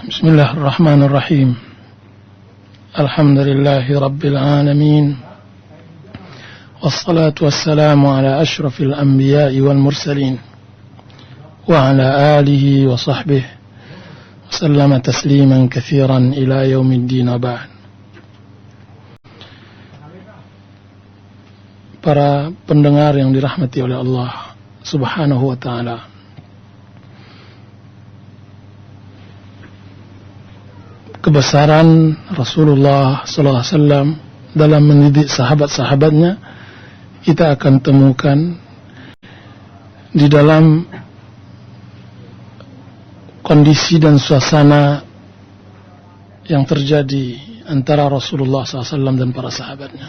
Bismillahirrahmanirrahim. Alhamdulillahi Rabbil Alamin. Wassalatu wassalamu ala ashrafil anbiya'i wal mursalin wa ala alihi wa sahbihi wa sallama tasliman katsiran ila yaumiddin wa ba'd. Para pendengar yang dirahmati oleh Allah Subhanahu wa ta'ala, kebesaran Rasulullah sallallahu alaihi wasallam dalam mendidik sahabat-sahabatnya kita akan temukan di dalam kondisi dan suasana yang terjadi antara Rasulullah sallallahu alaihi wasallam dan para sahabatnya.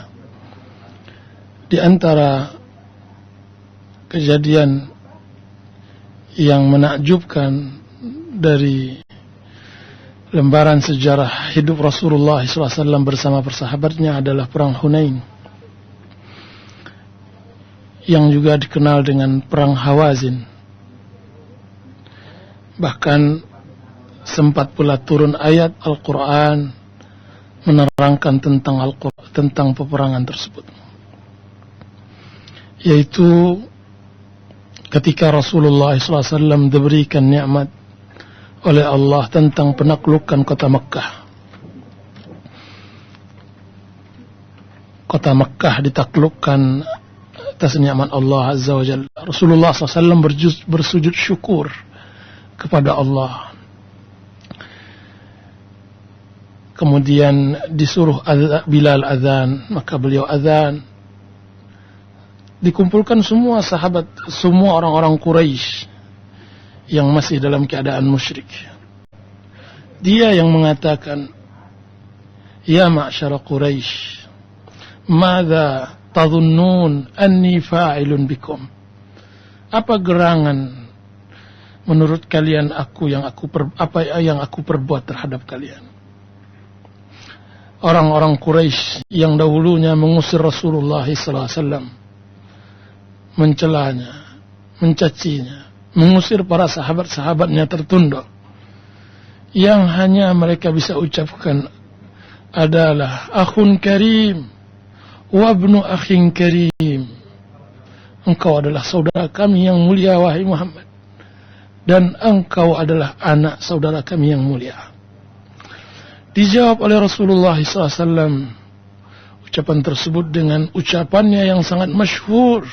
Di antara kejadian yang menakjubkan dari lembaran sejarah hidup Rasulullah SAW bersama persahabatnya adalah Perang Hunain, yang juga dikenal dengan Perang Hawazin. Bahkan sempat pula turun ayat Al-Quran menerangkan tentang peperangan tersebut, yaitu ketika Rasulullah SAW diberikan nikmat oleh Allah tentang penaklukan kota Mekkah. Kota Mekkah ditaklukkan atas nikmat Allah Azza wa Jalla. Rasulullah SAW bersujud syukur kepada Allah. Kemudian disuruh Bilal azan, maka beliau azan. Dikumpulkan semua sahabat, semua orang-orang Quraisy yang masih dalam keadaan musyrik. Dia yang mengatakan, "Ya ma'syara Quraisy, madza tadhunnun anni fa'ilun bikum?" Apa gerangan menurut kalian apa yang aku perbuat terhadap kalian? Orang-orang Quraisy yang dahulunya mengusir Rasulullah sallallahu alaihi wasallam, mencelanya, mencacinya, mengusir para sahabat-sahabatnya tertunduk, yang hanya mereka bisa ucapkan adalah akhun karim wa ibnu akhin karim. Engkau adalah saudara kami yang mulia wahai Muhammad, dan engkau adalah anak saudara kami yang mulia. Dijawab oleh Rasulullah SAW ucapan tersebut dengan ucapannya yang sangat masyhur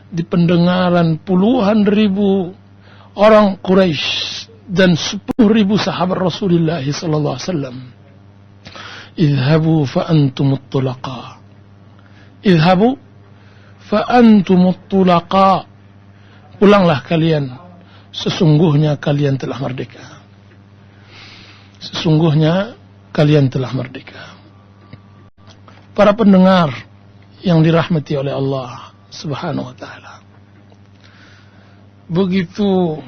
di pendengaran puluhan ribu orang Quraisy dan 10.000 sahabat Rasulullah sallallahu alaihi wasallam. Idhabu fa antumut tulaqa. Idhabu fa antumut tulaqa. Pulanglah kalian, sesungguhnya kalian telah merdeka. Sesungguhnya kalian telah merdeka. Para pendengar yang dirahmati oleh Allah Subhanahu wa ta'ala, begitu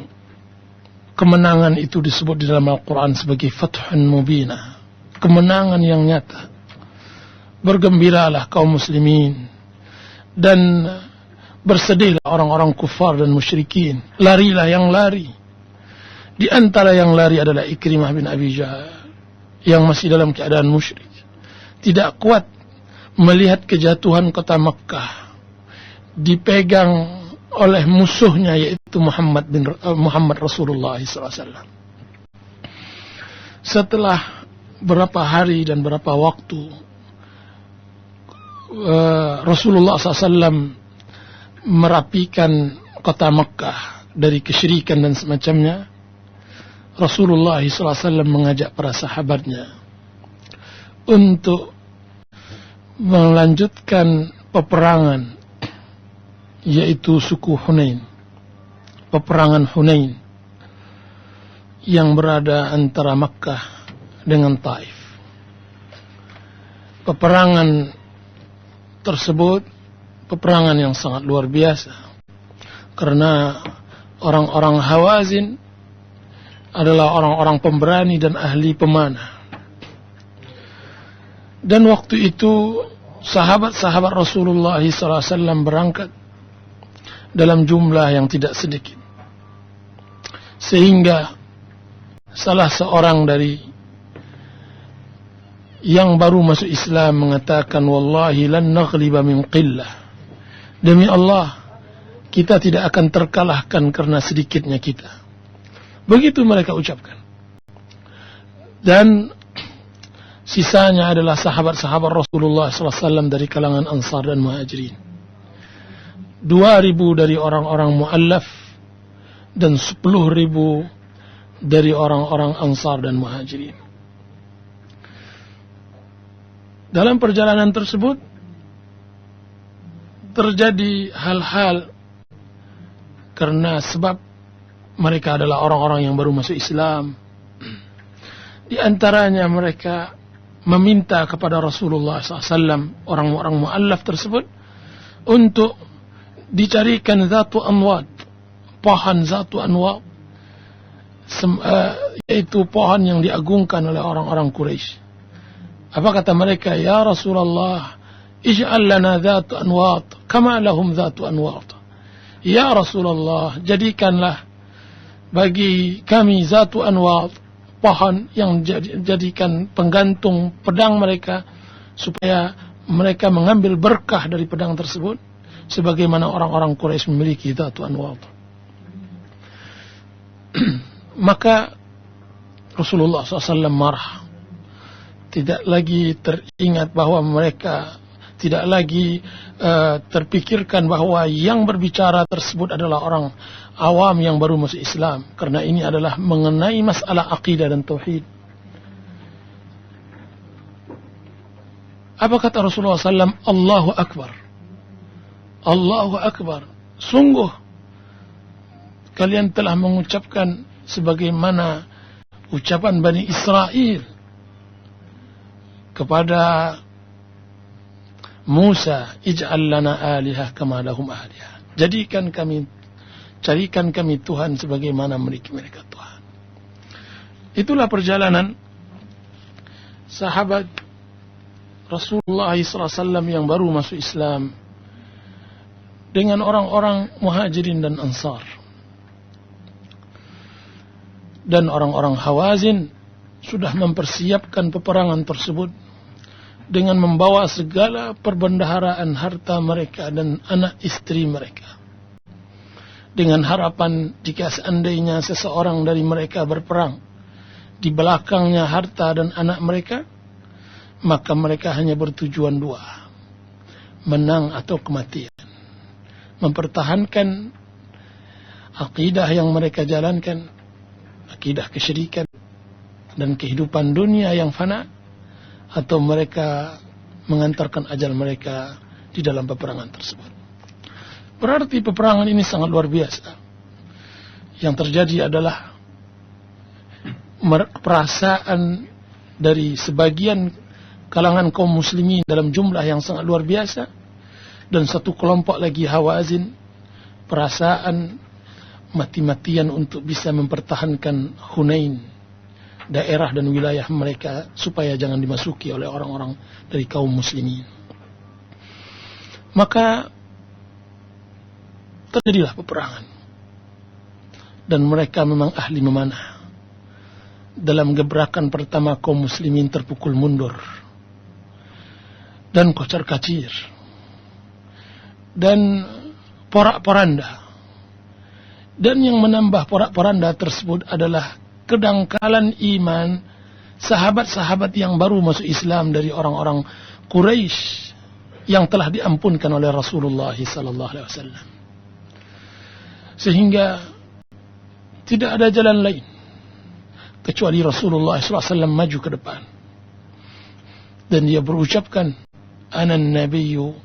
kemenangan itu disebut di dalam Al-Quran sebagai Fathun Mubinah, kemenangan yang nyata. Bergembiralah kaum muslimin dan bersedihlah orang-orang kufar dan musyrikin. Larilah yang lari. Di antara yang lari adalah Ikrimah bin Abi Jahal yang masih dalam keadaan musyrik, tidak kuat melihat kejatuhan kota Mekkah dipegang oleh musuhnya, yaitu Muhammad Rasulullah SAW. Setelah berapa hari dan berapa waktu Rasulullah SAW merapikan kota Mekkah dari kesyirikan dan semacamnya, Rasulullah SAW mengajak para sahabatnya untuk melanjutkan peperangan, yaitu suku Hunain, peperangan Hunain yang berada antara Makkah dengan Taif. Peperangan tersebut peperangan yang sangat luar biasa, karena orang-orang Hawazin adalah orang-orang pemberani dan ahli pemanah. Dan waktu itu sahabat-sahabat Rasulullah SAW berangkat dalam jumlah yang tidak sedikit, sehingga salah seorang dari yang baru masuk Islam mengatakan, wallahi lan naghliba min qillah, demi Allah kita tidak akan terkalahkan karena sedikitnya kita. Begitu mereka ucapkan. Dan sisanya adalah sahabat-sahabat Rasulullah SAW dari kalangan Ansar dan Muhajirin. 2.000 dari orang-orang mu'allaf dan 10.000 dari orang-orang Ansar dan Muhajirin. Dalam perjalanan tersebut terjadi hal-hal karena sebab mereka adalah orang-orang yang baru masuk Islam. Di antaranya mereka meminta kepada Rasulullah SAW, orang-orang mu'allaf tersebut, untuk dicarikan zatu anwad, pohon zatu anwad, yaitu pohon yang diagungkan oleh orang-orang Quraisy. Apa kata mereka? Ya Rasulullah, ij'al lana zatu anwad kama lahum zatu anwad. Ya Rasulullah, jadikanlah bagi kami zatu anwad, pohon yang jadikan penggantung pedang mereka, supaya mereka mengambil berkah dari pedang tersebut sebagaimana orang-orang Quraisy memiliki zatu anwad. Maka Rasulullah SAW marah. Tidak lagi teringat bahwa mereka, tidak lagi terpikirkan bahwa yang berbicara tersebut adalah orang awam yang baru masuk Islam, karena ini adalah mengenai masalah akidah dan tauhid. Apa kata Rasulullah SAW? Allahu Akbar, Allahu Akbar, sungguh kalian telah mengucapkan sebagaimana ucapan Bani Israel kepada Musa, ij'al lana alihah kama lahum alihah, carikan kami Tuhan sebagaimana mereka Tuhan. Itulah perjalanan sahabat Rasulullah SAW yang baru masuk Islam dengan orang-orang Muhajirin dan Ansar. Dan orang-orang Hawazin sudah mempersiapkan peperangan tersebut dengan membawa segala perbendaharaan harta mereka dan anak istri mereka, dengan harapan jika seandainya seseorang dari mereka berperang, di belakangnya harta dan anak mereka, maka mereka hanya bertujuan dua, menang atau kematian. Mempertahankan akidah yang mereka jalankan, akidah kesyirikan dan kehidupan dunia yang fana, atau mereka mengantarkan ajal mereka di dalam peperangan tersebut. Berarti peperangan ini sangat luar biasa. Yang terjadi adalah perasaan dari sebagian kalangan kaum muslimin dalam jumlah yang sangat luar biasa, dan satu kelompok lagi Hawazin, perasaan mati-matian untuk bisa mempertahankan Hunain, daerah dan wilayah mereka, supaya jangan dimasuki oleh orang-orang dari kaum muslimin. Maka terjadilah peperangan, dan mereka memang ahli memanah. Dalam gebrakan pertama kaum muslimin terpukul mundur dan kocar-kacir dan porak-poranda. Dan yang menambah porak-poranda tersebut adalah kedangkalan iman sahabat-sahabat yang baru masuk Islam dari orang-orang Quraisy yang telah diampunkan oleh Rasulullah SAW. Sehingga tidak ada jalan lain kecuali Rasulullah SAW maju ke depan, dan dia berucapkan, ana nabiyyu,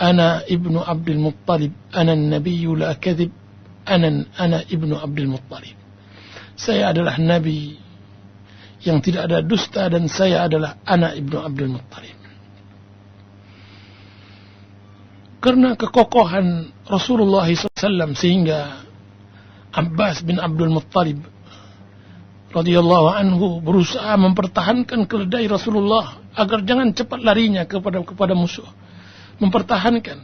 ana ibnu Abdul Muttalib, ana nabiyyu la kadhib, ana ibnu Abdul Muttalib. Saya adalah Nabi yang tidak ada dusta, dan saya adalah anak ibnu Abdul Muttalib. Karena kekokohan Rasulullah SAW, sehingga Abbas bin Abdul Muttalib radhiyallahu anhu berusaha mempertahankan keledai Rasulullah agar jangan cepat larinya kepada musuh, mempertahankan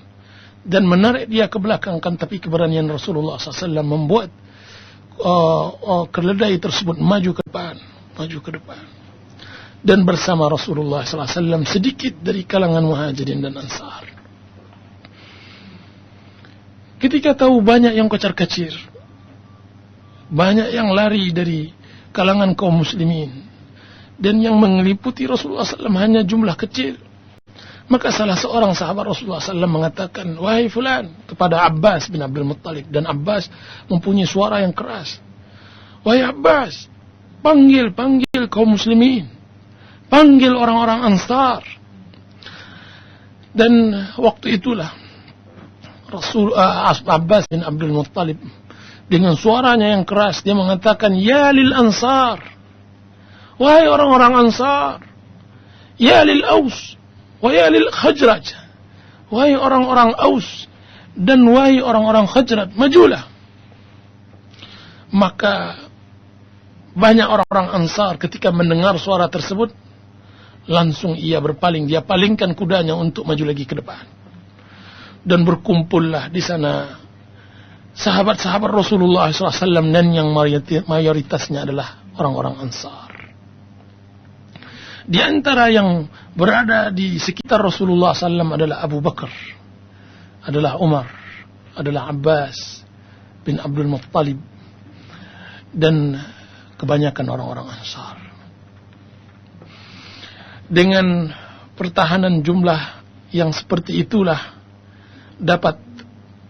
dan menarik dia ke belakang. Tapi keberanian Rasulullah SAW membuat keledai tersebut maju ke depan. Dan bersama Rasulullah SAW sedikit dari kalangan Muhajirin dan Ansar. Ketika tahu banyak yang kocar-kacir, banyak yang lari dari kalangan kaum muslimin, dan yang mengeliputi Rasulullah SAW hanya jumlah kecil, maka salah seorang sahabat Rasulullah SAW mengatakan, "Wahai fulan," kepada Abbas bin Abdul Muttalib, dan Abbas mempunyai suara yang keras. "Wahai Abbas, panggil kaum muslimin, panggil orang-orang Ansar." Dan waktu itulah Abbas bin Abdul Muttalib dengan suaranya yang keras dia mengatakan, "Ya lil Ansar, wahai orang-orang Ansar, ya lil Aus, wa ya lil Khajraj, wahai orang-orang Aus dan wahai orang-orang Khajraj, majulah." Maka banyak orang-orang Ansar ketika mendengar suara tersebut, langsung ia berpaling, dia palingkan kudanya untuk maju lagi ke depan. Dan berkumpullah di sana sahabat-sahabat Rasulullah SAW, dan yang mayoritasnya adalah orang-orang Ansar. Di antara yang berada di sekitar Rasulullah SAW adalah Abu Bakar, adalah Umar, adalah Abbas bin Abdul Muttalib, dan kebanyakan orang-orang Ansar. Dengan pertahanan jumlah yang seperti itulah dapat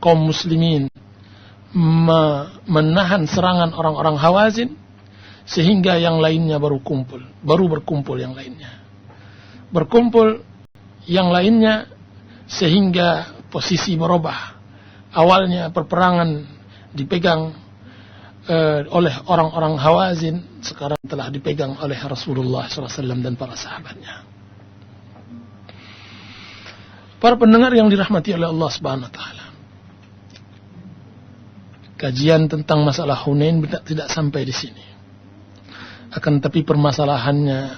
kaum muslimin menahan serangan orang-orang Hawazin, sehingga yang lainnya baru berkumpul yang lainnya. Berkumpul yang lainnya sehingga posisi berubah. Awalnya perperangan dipegang oleh orang-orang Hawazin, sekarang telah dipegang oleh Rasulullah SAW dan para sahabatnya. Para pendengar yang dirahmati oleh Allah Subhanahu wa taala, kajian tentang masalah Hunain tidak sampai di sini. Akan tetapi permasalahannya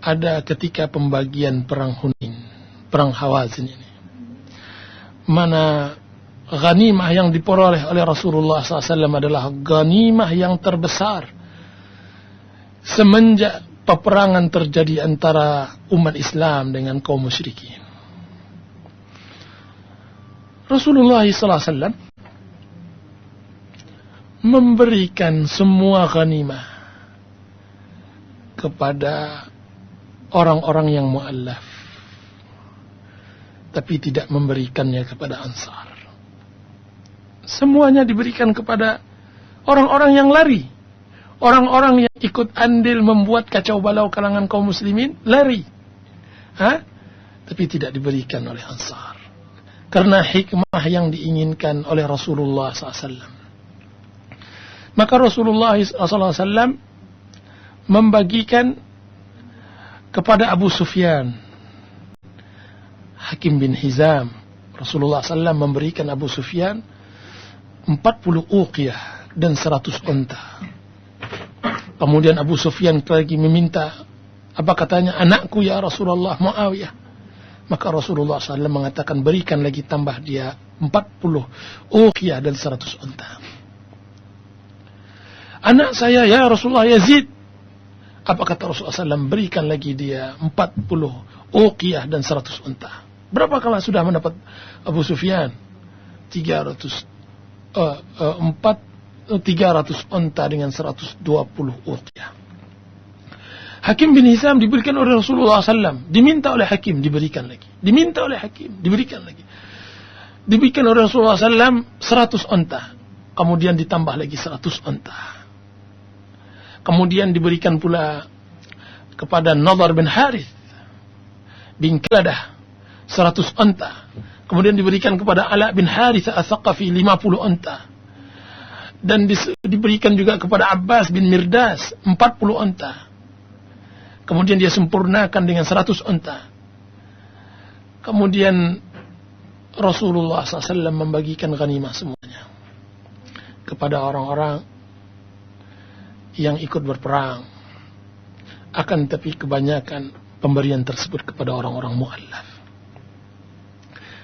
ada ketika pembagian perang Hunain, perang Hawazin ini. Mana ghanimah yang diperoleh oleh Rasulullah SAW adalah ghanimah yang terbesar semenjak peperangan terjadi antara umat Islam dengan kaum musyrikin. Rasulullah SAW memberikan semua ghanimah kepada orang-orang yang mu'allaf, tapi tidak memberikannya kepada Ansar. Semuanya diberikan kepada orang-orang yang lari, orang-orang yang ikut andil membuat kacau balau kalangan kaum muslimin, lari, tapi tidak diberikan oleh Ansar. Karena hikmah yang diinginkan oleh Rasulullah SAW. Maka Rasulullah SAW membagikan kepada Abu Sufyan, Hakim bin Hizam. Rasulullah SAW memberikan Abu Sufyan 40 uqiyah dan 100 unta. Kemudian Abu Sufyan lagi meminta, apa katanya, "Anakku ya Rasulullah, Muawiyah." Maka Rasulullah SAW mengatakan, berikan lagi, tambah dia 40 uqiyah dan 100 unta. "Anak saya ya Rasulullah, Yazid." Apa kata Rasulullah SAW? Berikan lagi dia 40 uqiyah dan 100 unta. Berapa kala sudah mendapat Abu Sufyan? 300 unta dengan 120 uqiyah. Hakim bin Hizam diberikan oleh Rasulullah SAW. Diminta oleh Hakim, diberikan lagi. Diminta oleh Hakim, diberikan lagi. Diberikan oleh Rasulullah SAW 100 unta. Kemudian ditambah lagi 100 unta. Kemudian diberikan pula kepada Nadhr bin Harith bin Kaladah 100 unta. Kemudian diberikan kepada Ala bin Harith Al-Thaqafi 50 unta. Dan diberikan juga kepada Abbas bin Mirdas 40 unta. Kemudian dia sempurnakan dengan 100 unta. Kemudian Rasulullah SAW membagikan ghanimah semuanya kepada orang-orang yang ikut berperang. Akan tetapi kebanyakan pemberian tersebut kepada orang-orang mu'allaf.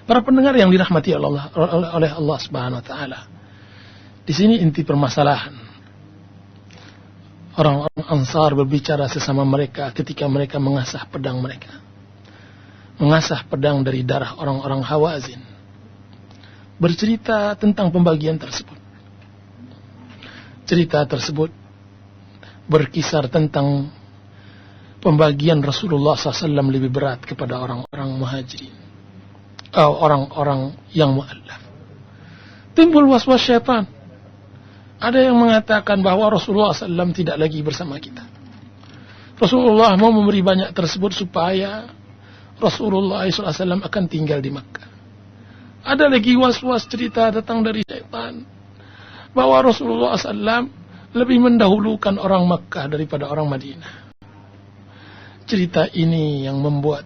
Para pendengar yang dirahmati oleh Allah Subhanahu wa taala, Di sini inti permasalahan. Orang-orang Ansar berbicara sesama mereka ketika mereka mengasah pedang mereka. Mengasah pedang dari darah orang-orang Hawazin. Bercerita tentang pembagian tersebut. Cerita tersebut berkisar tentang pembagian Rasulullah SAW lebih berat kepada orang-orang muhajirin, orang-orang yang mu'allaf. Timbul was-was syaitan. Ada yang mengatakan bahwa Rasulullah SAW tidak lagi bersama kita. Rasulullah mau memberi banyak tersebut supaya Rasulullah SAW akan tinggal di Makkah. Ada lagi was-was cerita datang dari syaitan bahwa Rasulullah SAW lebih mendahulukan orang Makkah daripada orang Madinah. Cerita ini yang membuat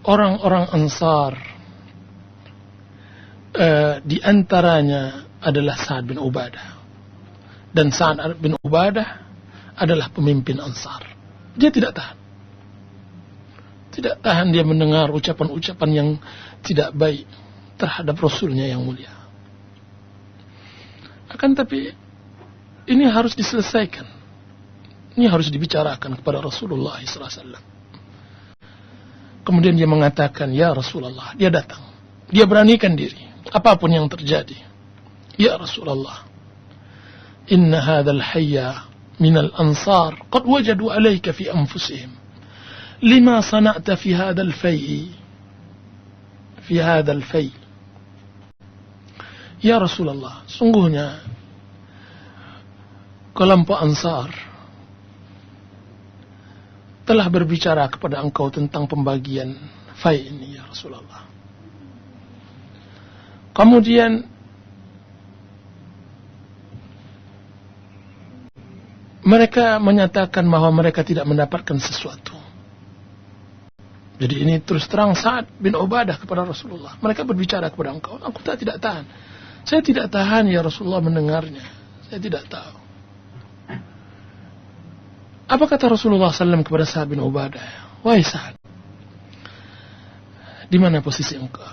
orang-orang Ansar, di antaranya adalah Sa'ad bin Ubadah. Dan Sa'ad bin Ubadah adalah pemimpin Ansar. Dia tidak tahan. Tidak tahan dia mendengar ucapan-ucapan yang tidak baik terhadap Rasulnya yang mulia. Akan tapi ini harus diselesaikan. Ini harus dibicarakan kepada Rasulullah SAW. Kemudian dia mengatakan, ya Rasulullah, dia datang. Dia beranikan diri, apapun yang terjadi. Ya Rasulullah, inna hadzal hayya minal ansar qad wajadu alayka fi anfusihim lima sana'ta fi hadzal fai. Fi hadzal fai. Ya Rasulullah, sungguhnya kelompok Ansar telah berbicara kepada engkau tentang pembagian fai ini, ya Rasulullah. Kemudian mereka menyatakan bahwa mereka tidak mendapatkan sesuatu. Jadi ini terus terang Sa'ad bin Ubadah kepada Rasulullah. Mereka berbicara kepada engkau, aku tidak tahan. Saya tidak tahan ya Rasulullah mendengarnya. Saya tidak tahu. Apa kata Rasulullah SAW kepada Sa'ad bin Ubadah? Wahai Sa'ad, di mana posisi engkau?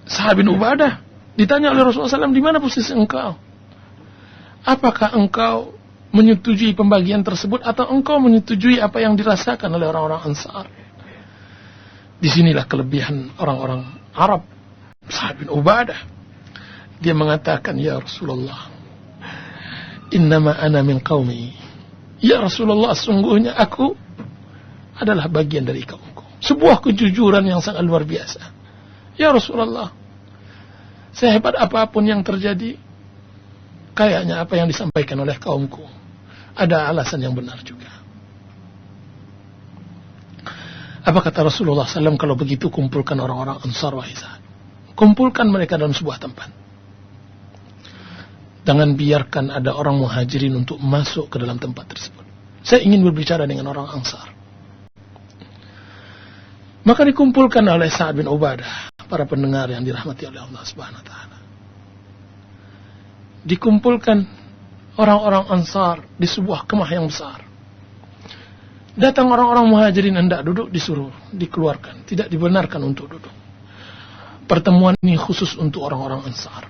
Sa'ad bin Ubadah ditanya oleh Rasulullah SAW, di mana posisi engkau? Apakah engkau menyetujui pembagian tersebut atau engkau menyetujui apa yang dirasakan oleh orang-orang Ansar? Disinilah kelebihan orang-orang Arab. Sa'ad bin Ubadah, dia mengatakan, ya Rasulullah, innama ana min qaumi. Ya Rasulullah, sungguhnya aku adalah bagian dari kaumku. Sebuah kejujuran yang sangat luar biasa. Ya Rasulullah, sehebat apapun yang terjadi, kayaknya apa yang disampaikan oleh kaumku ada alasan yang benar juga. Apa kata Rasulullah SAW? Kalau begitu kumpulkan orang-orang Ansar wahai Sa'ad. Kumpulkan mereka dalam sebuah tempat. Jangan biarkan ada orang muhajirin untuk masuk ke dalam tempat tersebut. Saya ingin berbicara dengan orang Ansar. Maka dikumpulkan oleh Sa'ad bin Ubadah, para pendengar yang dirahmati oleh Allah Subhanahu wa taala. Dikumpulkan orang-orang Ansar di sebuah kemah yang besar. Datang orang-orang muhajirin hendak duduk, disuruh dikeluarkan, tidak dibenarkan untuk duduk. Pertemuan ini khusus untuk orang-orang Ansar.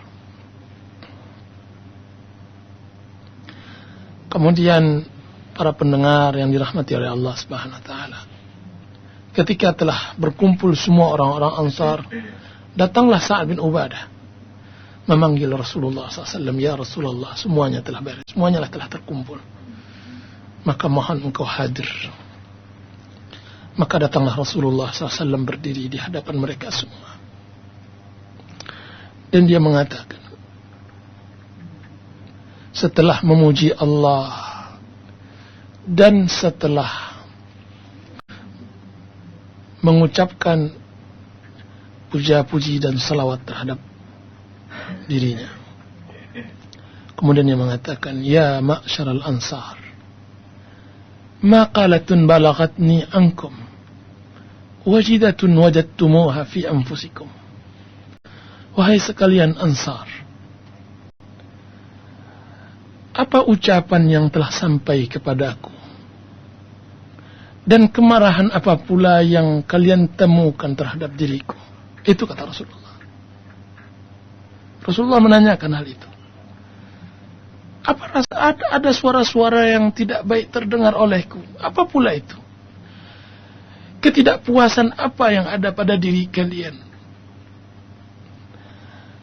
Kemudian para pendengar yang dirahmati oleh Allah Subhanahu wa taala, ketika telah berkumpul semua orang-orang Ansar, datanglah Sa'ad bin Ubadah memanggil Rasulullah SAW. Ya Rasulullah, semuanya telah beres, semuanya telah terkumpul, maka mohon engkau hadir. Maka datanglah Rasulullah SAW berdiri di hadapan mereka semua, dan dia mengatakan, setelah memuji Allah dan setelah mengucapkan puja-puji dan salawat terhadap dirinya, kemudian dia mengatakan, ya ma'syaral ansar, maqalatun balagatni ankum wajidatun wajadtumuha fi anfusikum. Wahai sekalian Ansar, apa ucapan yang telah sampai kepadaku, dan kemarahan apa pula yang kalian temukan terhadap diriku? Itu kata Rasulullah. Rasulullah menanyakan hal itu. Apa ada suara-suara yang tidak baik terdengar olehku? Apa pula itu? Ketidakpuasan apa yang ada pada diri kalian?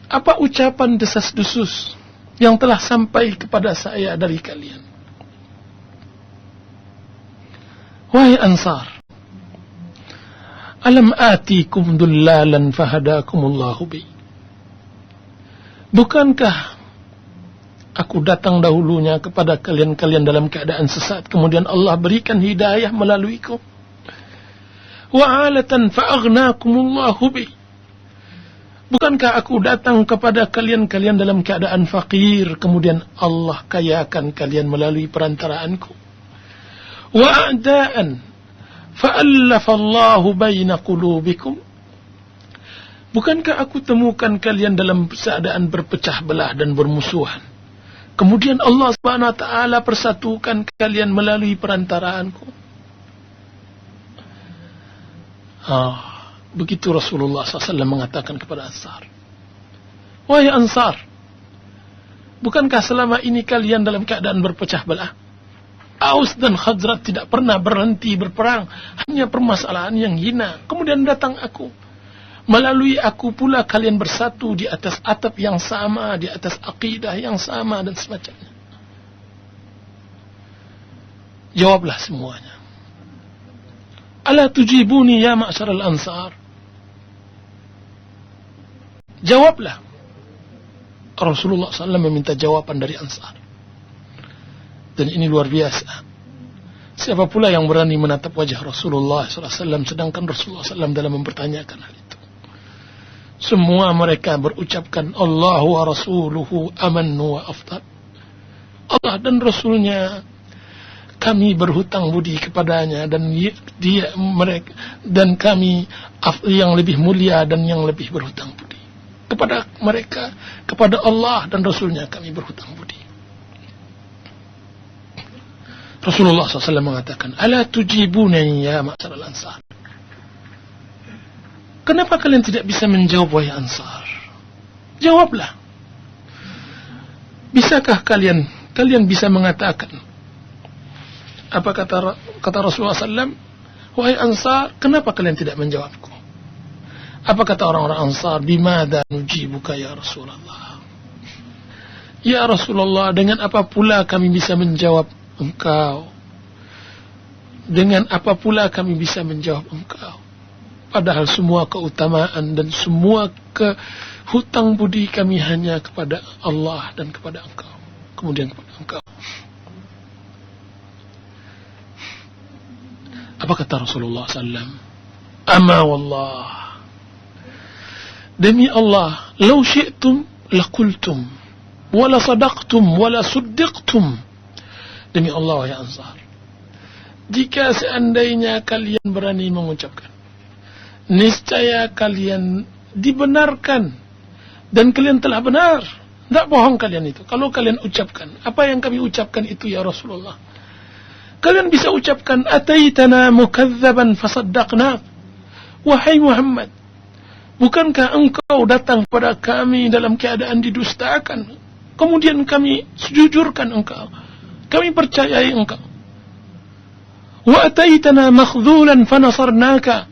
Apa ucapan desas-desus yang telah sampai kepada saya dari kalian? Wahai Ansar, alam atikum dullalan fahadakumullahu bi. Bukankah aku datang dahulunya kepada kalian dalam keadaan sesat, kemudian Allah berikan hidayah melaluiku. Wa alatan fa'aghnakumullahu bi. Bukankah aku datang kepada kalian dalam keadaan fakir, kemudian Allah kayakan kalian melalui perantaraanku. Wa a'daan fa'allafallahu baina qulubikum. Bukankah aku temukan kalian dalam keadaan berpecah belah dan bermusuhan, kemudian Allah Subhanahu wa taala persatukan kalian melalui perantaraanku. Begitu Rasulullah SAW mengatakan kepada Ansar. Wahai Ansar, bukankah selama ini kalian dalam keadaan berpecah belah? Aus dan Khazraj tidak pernah berhenti berperang, hanya permasalahan yang hina. Kemudian datang aku, melalui aku pula kalian bersatu di atas atap yang sama, di atas akidah yang sama dan semacamnya. Jawablah semuanya. Ala tujibuni ya ma'syaral ansar. Jawablah. Rasulullah SAW meminta jawaban dari Ansar. Dan ini luar biasa. Siapa pula yang berani menatap wajah Rasulullah SAW sedangkan Rasulullah SAW dalam mempertanyakan hal itu? Semua mereka berucapkan Allah wa rasuluhu amannu wa afdal. Allah dan Rasulnya kami berhutang budi kepadanya, dan mereka dan kami yang lebih mulia dan yang lebih berhutang budi kepada mereka, kepada Allah dan Rasulnya kami berhutang budi. Rasulullah SAW mengatakan, ala tujibunani ya ma'syaral ansar. Kenapa kalian tidak bisa menjawab wahai Ansar? Jawablah. Bisakah kalian bisa mengatakan, apa kata Rasulullah SAW? Wahai Ansar, kenapa kalian tidak menjawabku? Apa kata orang-orang Ansar? Bimada nujibuka ya Rasulullah. Ya Rasulullah, dengan apa pula kami bisa menjawab engkau? Dengan apa pula kami bisa menjawab engkau? Padahal semua keutamaan dan semua hutang budi kami hanya kepada Allah dan kepada engkau. Kemudian kepada engkau. Apa kata Rasulullah SAW? Ama wallah. Demi Allah, law syi'tum laqultum, wala sadaqtum, wala suddiqtum. Demi Allah, wahai Ansar, jika seandainya kalian berani mengucapkan, niscaya kalian dibenarkan dan kalian telah benar. Tidak bohong kalian itu. Kalau kalian ucapkan apa yang kami ucapkan itu ya Rasulullah, kalian bisa ucapkan ataitana mukazzaban fasaddaqna. Wahai Muhammad, bukankah engkau datang kepada kami dalam keadaan didustakan, kemudian kami jujurkan engkau, kami percayai engkau. Wa ataitana makhzulan fanasarnaka.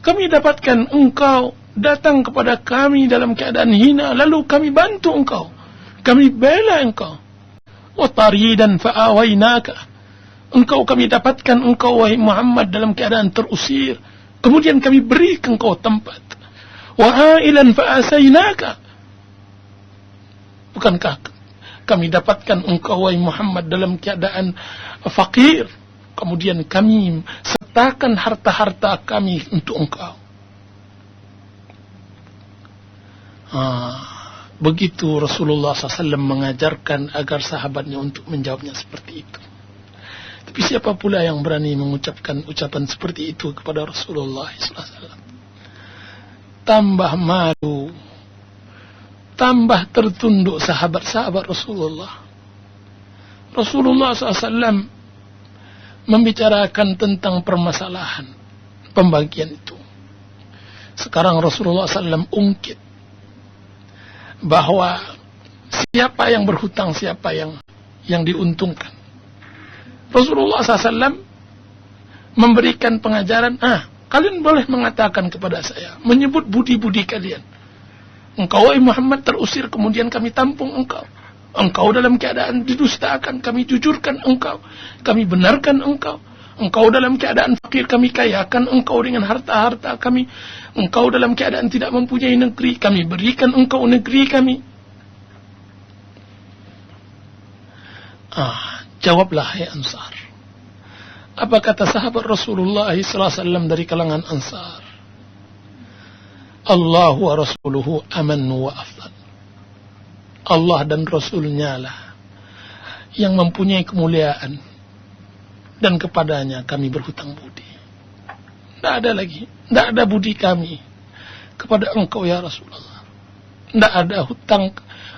Kami dapatkan engkau datang kepada kami dalam keadaan hina, lalu kami bantu engkau, kami bela engkau. Wa taridan fa'awainaka. Engkau kami dapatkan engkau wahai Muhammad dalam keadaan terusir, kemudian kami beri engkau tempat. Wa ailan fa'asainaka. Bukankah kami dapatkan engkau wahai Muhammad dalam keadaan fakir, kemudian kami sertakan harta-harta kami untuk engkau. Begitu Rasulullah SAW mengajarkan agar sahabatnya untuk menjawabnya seperti itu. Tapi siapa pula yang berani mengucapkan ucapan seperti itu kepada Rasulullah SAW? Tambah malu, tambah tertunduk sahabat-sahabat Rasulullah. Rasulullah SAW membicarakan tentang permasalahan pembagian itu. Sekarang Rasulullah SAW ungkit bahwa siapa yang berhutang, siapa yang diuntungkan. Rasulullah SAW memberikan pengajaran, kalian boleh mengatakan kepada saya, menyebut budi-budi kalian. Engkau, wahai Muhammad, terusir, kemudian kami tampung engkau. Engkau dalam keadaan didustakan, kami jujurkan engkau. Kami benarkan engkau. Engkau dalam keadaan fakir, kami kayakan engkau dengan harta-harta kami. Engkau dalam keadaan tidak mempunyai negeri, kami berikan engkau negeri kami. Jawablah, hai Ansar. Apa kata sahabat Rasulullah SAW dari kalangan Ansar? Allah wa Rasuluhu amanu wa afdal. Allah dan Rasulnya lah yang mempunyai kemuliaan, dan kepadanya kami berhutang budi. Tidak ada lagi, tidak ada budi kami kepada engkau ya Rasulullah. Tidak ada hutang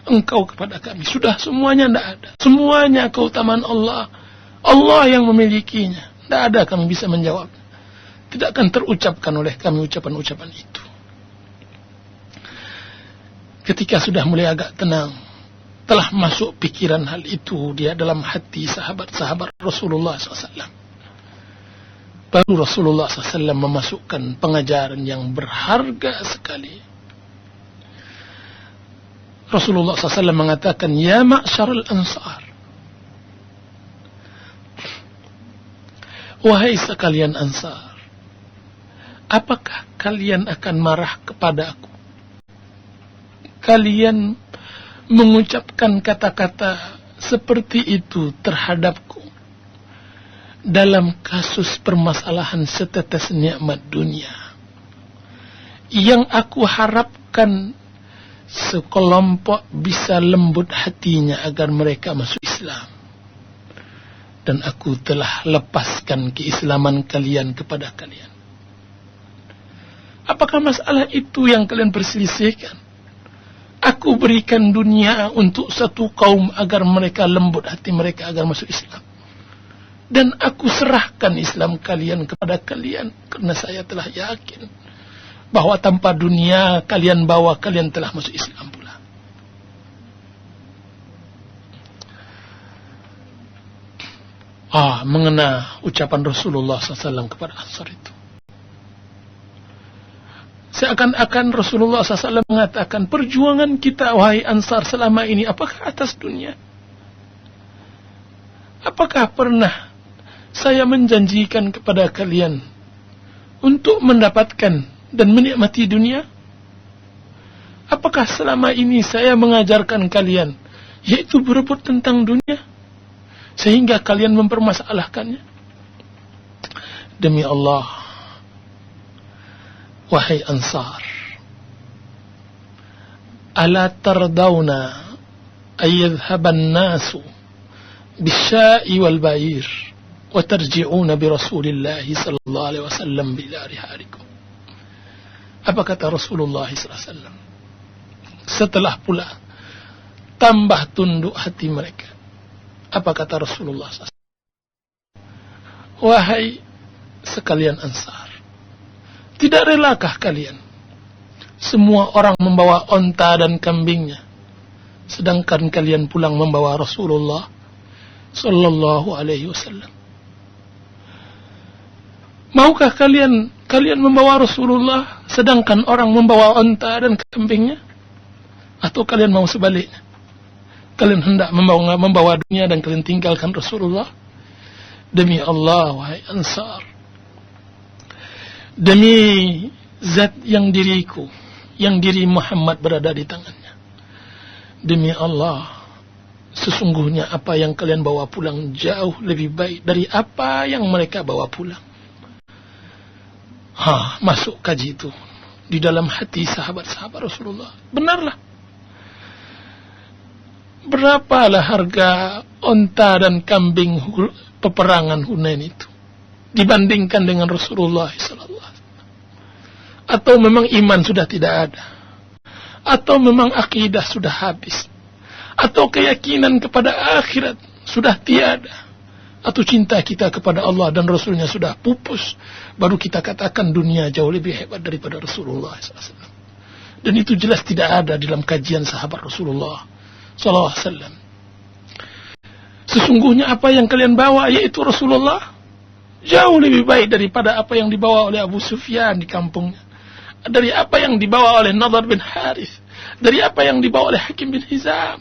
engkau kepada kami. Sudah semuanya tidak ada. Semuanya keutamaan Allah. Allah yang memilikinya. Tidak ada kami bisa menjawab. Tidak akan terucapkan oleh kami ucapan-ucapan itu. Ketika sudah mulai agak tenang, telah masuk pikiran hal itu dia dalam hati sahabat-sahabat Rasulullah SAW. Baru Rasulullah SAW memasukkan pengajaran yang berharga sekali. Rasulullah SAW mengatakan, ya ma'syarul ansar, wahai sekalian Ansar, apakah kalian akan marah kepadaku? Kalian mengucapkan kata-kata seperti itu terhadapku dalam kasus permasalahan setetes nikmat dunia yang aku harapkan sekelompok bisa lembut hatinya agar mereka masuk Islam, dan aku telah lepaskan keislaman kalian kepada kalian. Apakah masalah itu yang kalian perselisihkan? Aku berikan dunia untuk satu kaum agar mereka lembut hati mereka agar masuk Islam, dan aku serahkan Islam kalian kepada kalian, karena saya telah yakin bahwa tanpa dunia kalian bawa, kalian telah masuk Islam pula. Mengena ucapan Rasulullah SAW kepada Ansar itu. Seakan-akan Rasulullah SAW mengatakan, perjuangan kita wahai Ansar selama ini apakah atas dunia? Apakah pernah saya menjanjikan kepada kalian untuk mendapatkan dan menikmati dunia? Apakah selama ini saya mengajarkan kalian yaitu berebut tentang dunia sehingga kalian mempermasalahkannya? Demi Allah, wahai Ansar, ala tardawna ayyadhaban nasu bisyai wal ba'ir wa tarji'una bi Rasulillahi sallallahu alaihi wasallam bila riharikum. Apa kata Rasulullah SAW setelah pula tambah tunduk hati mereka? Apa kata Rasulullah SAW? Wahai sekalian Ansar, tidak relakah kalian semua orang membawa onta dan kambingnya, sedangkan kalian pulang membawa Rasulullah sallallahu alaihi wasallam? Maukah kalian membawa Rasulullah sedangkan orang membawa onta dan kambingnya? Atau kalian mau sebaliknya? Kalian hendak membawa dunia dan kalian tinggalkan Rasulullah? Demi Allah, wahai Ansar, demi zat yang diriku, yang diri Muhammad berada di tangannya, demi Allah, sesungguhnya apa yang kalian bawa pulang jauh lebih baik dari apa yang mereka bawa pulang. Masuk kaji itu di dalam hati sahabat-sahabat Rasulullah. Benarlah. Berapalah harga onta dan kambing peperangan Hunain itu dibandingkan dengan Rasulullah SAW? Atau memang iman sudah tidak ada? Atau memang akidah sudah habis? Atau keyakinan kepada akhirat sudah tiada? Atau cinta kita kepada Allah dan Rasulnya sudah pupus, baru kita katakan dunia jauh lebih hebat daripada Rasulullah SAW? Dan itu jelas tidak ada dalam kajian sahabat Rasulullah SAW. Sesungguhnya apa yang kalian bawa, yaitu Rasulullah, jauh lebih baik daripada apa yang dibawa oleh Abu Sufyan di kampungnya, dari apa yang dibawa oleh Nadhr bin Harith, dari apa yang dibawa oleh Hakim bin Hizam.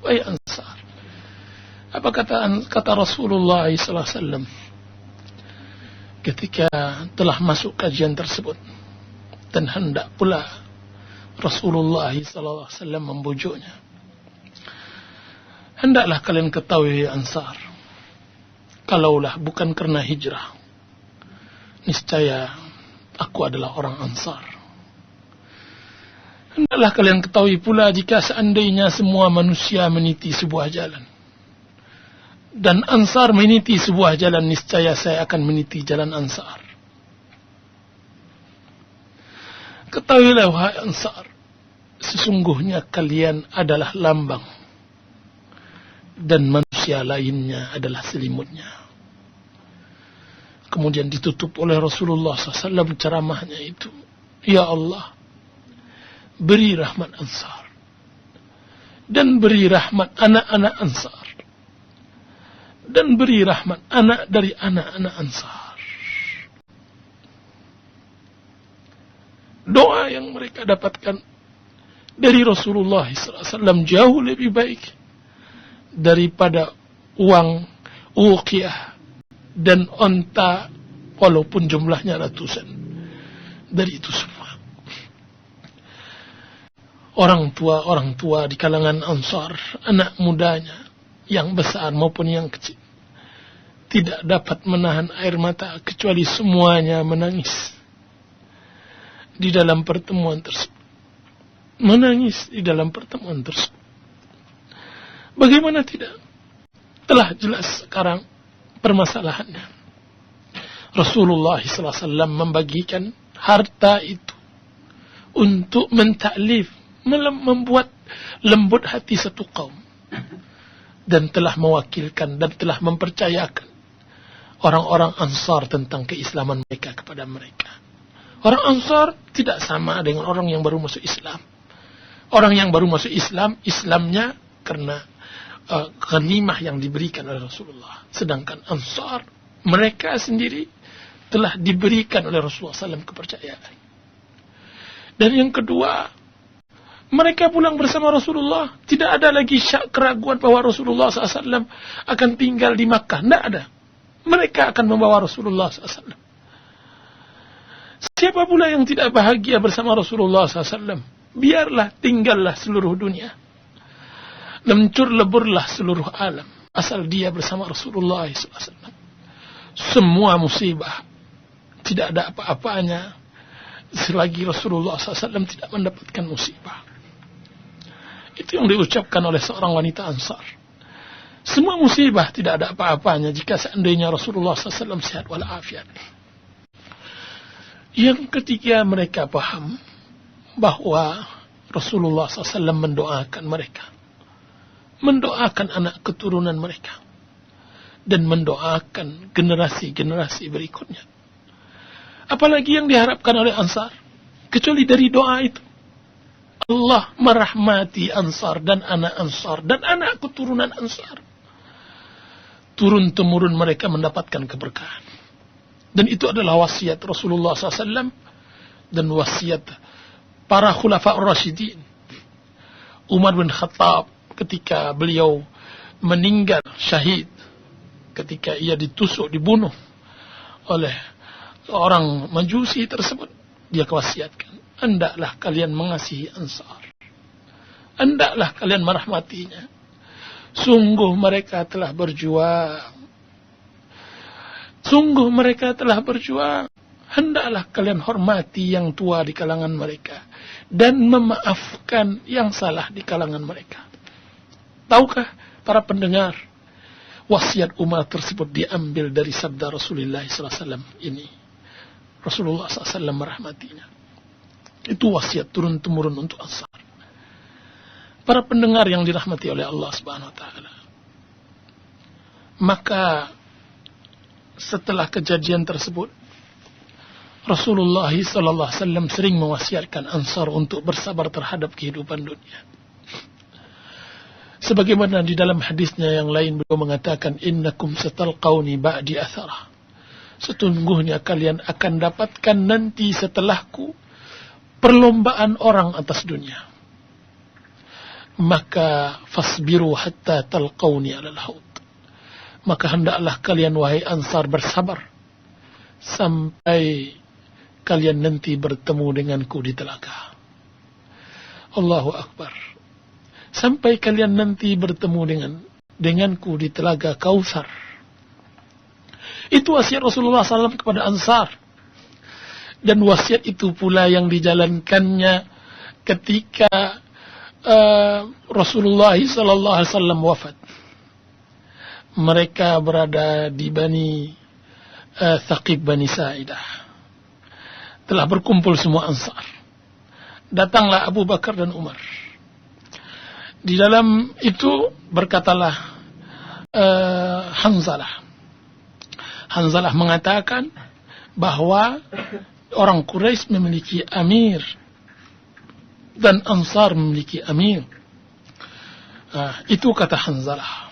Wahai Ansar, apa kata Rasulullah SAW ketika telah masuk kajian tersebut, dan hendak pula Rasulullah SAW membujuknya. Hendaklah kalian ketahui, Ansar, kalaulah bukan karena hijrah, niscaya aku adalah orang Ansar. Hendaklah kalian ketahui pula, jika seandainya semua manusia meniti sebuah jalan, dan Ansar meniti sebuah jalan, niscaya saya akan meniti jalan Ansar. Ketahuilah, wahai Ansar, sesungguhnya kalian adalah lambang, dan manusia lainnya adalah selimutnya. Kemudian ditutup oleh Rasulullah SAW ceramahnya itu, ya Allah, beri rahmat Ansar, dan beri rahmat anak-anak Ansar, dan beri rahmat anak dari anak-anak Ansar. Doa yang mereka dapatkan dari Rasulullah SAW jauh lebih baik daripada uang, uqiyah, dan onta, walaupun jumlahnya ratusan. Dari itu semua, orang tua di kalangan Ansar, anak mudanya, yang besar maupun yang kecil, tidak dapat menahan air mata, kecuali semuanya menangis di dalam pertemuan tersebut. Menangis di dalam pertemuan tersebut. Bagaimana tidak? Telah jelas sekarang permasalahannya. Rasulullah SAW membagikan harta itu untuk mentaklif, membuat lembut hati satu kaum, dan telah mewakilkan dan telah mempercayakan orang-orang Ansar tentang keislaman mereka kepada mereka. Orang Ansar tidak sama dengan orang yang baru masuk Islam. Orang yang baru masuk Islam, Islamnya karena ghanimah yang diberikan oleh Rasulullah. Sedangkan Ansar, mereka sendiri telah diberikan oleh Rasulullah SAW kepercayaan. Dan yang kedua, mereka pulang bersama Rasulullah. Tidak ada lagi syak keraguan bahwa Rasulullah SAW akan tinggal di Makkah. Tidak ada. Mereka akan membawa Rasulullah SAW. Siapa pula yang tidak bahagia bersama Rasulullah SAW? Biarlah, tinggallah seluruh dunia. Lencur leburlah seluruh alam, asal dia bersama Rasulullah SAW. Semua musibah tidak ada apa-apanya selagi Rasulullah SAW tidak mendapatkan musibah. Itu yang diucapkan oleh seorang wanita Ansar. Semua musibah tidak ada apa-apanya jika seandainya Rasulullah SAW sehat walafiat. Yang ketiga, mereka paham bahwa Rasulullah SAW mendoakan mereka, mendoakan anak keturunan mereka, dan mendoakan generasi-generasi berikutnya. Apalagi yang diharapkan oleh Ansar, kecuali dari doa itu. Allah merahmati Ansar dan anak keturunan Ansar. Turun-temurun mereka mendapatkan keberkahan. Dan itu adalah wasiat Rasulullah SAW dan wasiat para khulafa'ur rasyidin. Umar bin Khattab ketika beliau meninggal syahid, ketika ia ditusuk, dibunuh oleh orang Majusi tersebut, dia kewasiatkan, hendaklah kalian mengasihi Ansar, hendaklah kalian merahmatinya. Sungguh mereka telah berjuang, sungguh mereka telah berjuang. Hendaklah kalian hormati yang tua di kalangan mereka dan memaafkan yang salah di kalangan mereka. Tahukah para pendengar, wasiat Umar tersebut diambil dari sabda Rasulullah SAW ini. Rasulullah SAW merahmatinya. Itu wasiat turun-temurun untuk Ansar. Para pendengar yang dirahmati oleh Allah Subhanahu Wa Taala. Maka setelah kejadian tersebut, Rasulullah sallallahu alaihi wasallam sering mewasiatkan Ansar untuk bersabar terhadap kehidupan dunia. Sebagaimana di dalam hadisnya yang lain beliau mengatakan, innakum satalqauni ba'di athara. Sesungguhnya kalian akan dapatkan nanti setelahku perlombaan orang atas dunia. Maka fasbiru hatta talqauni alal haud. Maka hendaklah kalian wahai Ansar bersabar sampai kalian nanti bertemu denganku di telaga. Allahu Akbar. Sampai kalian nanti bertemu denganku di telaga Kautsar. Itu wasiat Rasulullah SAW kepada Ansar. Dan wasiat itu pula yang dijalankannya ketika Rasulullah SAW wafat. Mereka berada di Thaqib Bani Sa'idah. Telah berkumpul semua Ansar. Datanglah Abu Bakar dan Umar. Di dalam itu berkatalah Hanzalah. Hanzalah mengatakan bahwa orang Quraisy memiliki amir dan Ansar memiliki amir. Itu kata Hanzalah.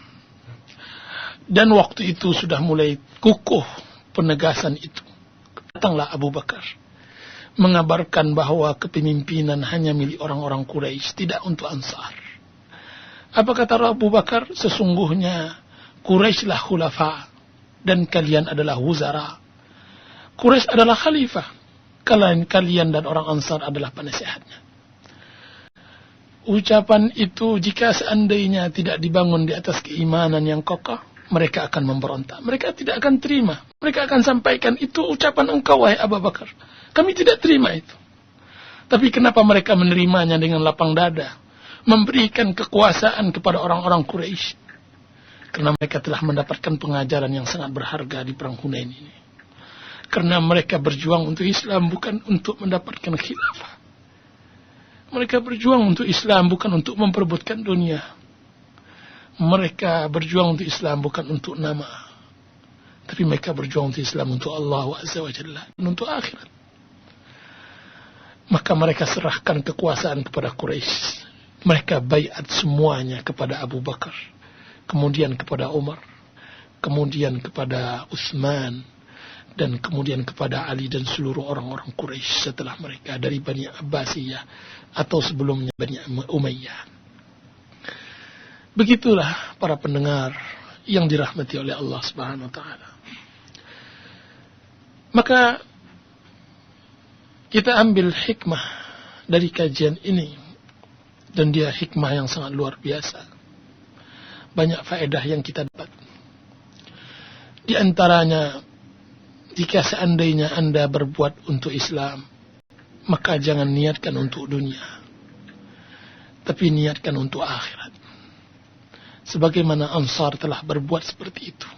Dan waktu itu sudah mulai kukuh penegasan itu. Datanglah Abu Bakar mengabarkan bahwa kepemimpinan hanya milik orang-orang Quraisy, tidak untuk Ansar. Apa kata Abu Bakar? Sesungguhnya Quraisy lah khulafa dan kalian adalah wuzara. Quraisy adalah khalifah. Kalian dan orang Ansar adalah penasehatnya. Ucapan itu jika seandainya tidak dibangun di atas keimanan yang kokoh, mereka akan memberontak. Mereka tidak akan terima. Mereka akan sampaikan, itu ucapan engkau wahai Abu Bakar. Kami tidak terima itu. Tapi kenapa mereka menerimanya dengan lapang dada? Memberikan kekuasaan kepada orang-orang Quraisy. Karena mereka telah mendapatkan pengajaran yang sangat berharga di perang Hunain ini. Karena mereka berjuang untuk Islam bukan untuk mendapatkan khilafah. Mereka berjuang untuk Islam bukan untuk memperebutkan dunia. Mereka berjuang untuk Islam bukan untuk nama. Tapi mereka berjuang untuk Islam untuk Allah Azza wa Jalla dan untuk akhirat. Maka mereka serahkan kekuasaan kepada Quraisy. Mereka baiat semuanya kepada Abu Bakar, kemudian kepada Umar, kemudian kepada Utsman, dan kemudian kepada Ali dan seluruh orang-orang Quraisy setelah mereka dari Bani Abbasiyah atau sebelumnya Bani Umayyah. Begitulah para pendengar yang dirahmati oleh Allah Subhanahu wa taala. Maka kita ambil hikmah dari kajian ini. Dan dia hikmah yang sangat luar biasa. Banyak faedah yang kita dapat. Di antaranya, jika seandainya Anda berbuat untuk Islam, maka jangan niatkan untuk dunia. Tapi niatkan untuk akhirat. Sebagaimana Ansar telah berbuat seperti itu.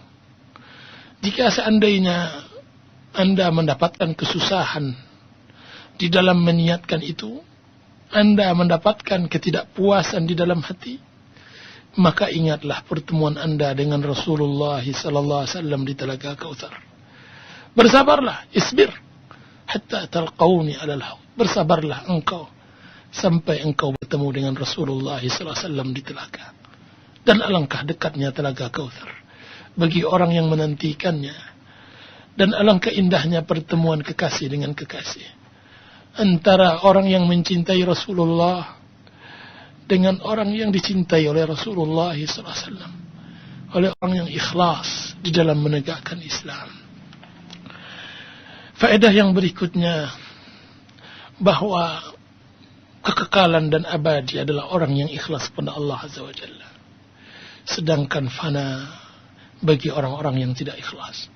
Jika seandainya Anda mendapatkan kesusahan di dalam meniatkan itu, Anda mendapatkan ketidakpuasan di dalam hati, maka ingatlah pertemuan Anda dengan Rasulullah sallallahu alaihi wasallam di telaga Kautsar. Bersabarlah, isbir hatta talqauni alal haud. Bersabarlah engkau sampai engkau bertemu dengan Rasulullah sallallahu alaihi wasallam di telaga. Dan alangkah dekatnya telaga Kautsar bagi orang yang menantikannya. Dan alangkah indahnya pertemuan kekasih dengan kekasih. Antara orang yang mencintai Rasulullah dengan orang yang dicintai oleh Rasulullah SAW, oleh orang yang ikhlas di dalam menegakkan Islam. Faedah yang berikutnya, bahwa kekekalan dan abadi adalah orang yang ikhlas kepada Allah Azza wa Jalla. Sedangkan fana bagi orang-orang yang tidak ikhlas.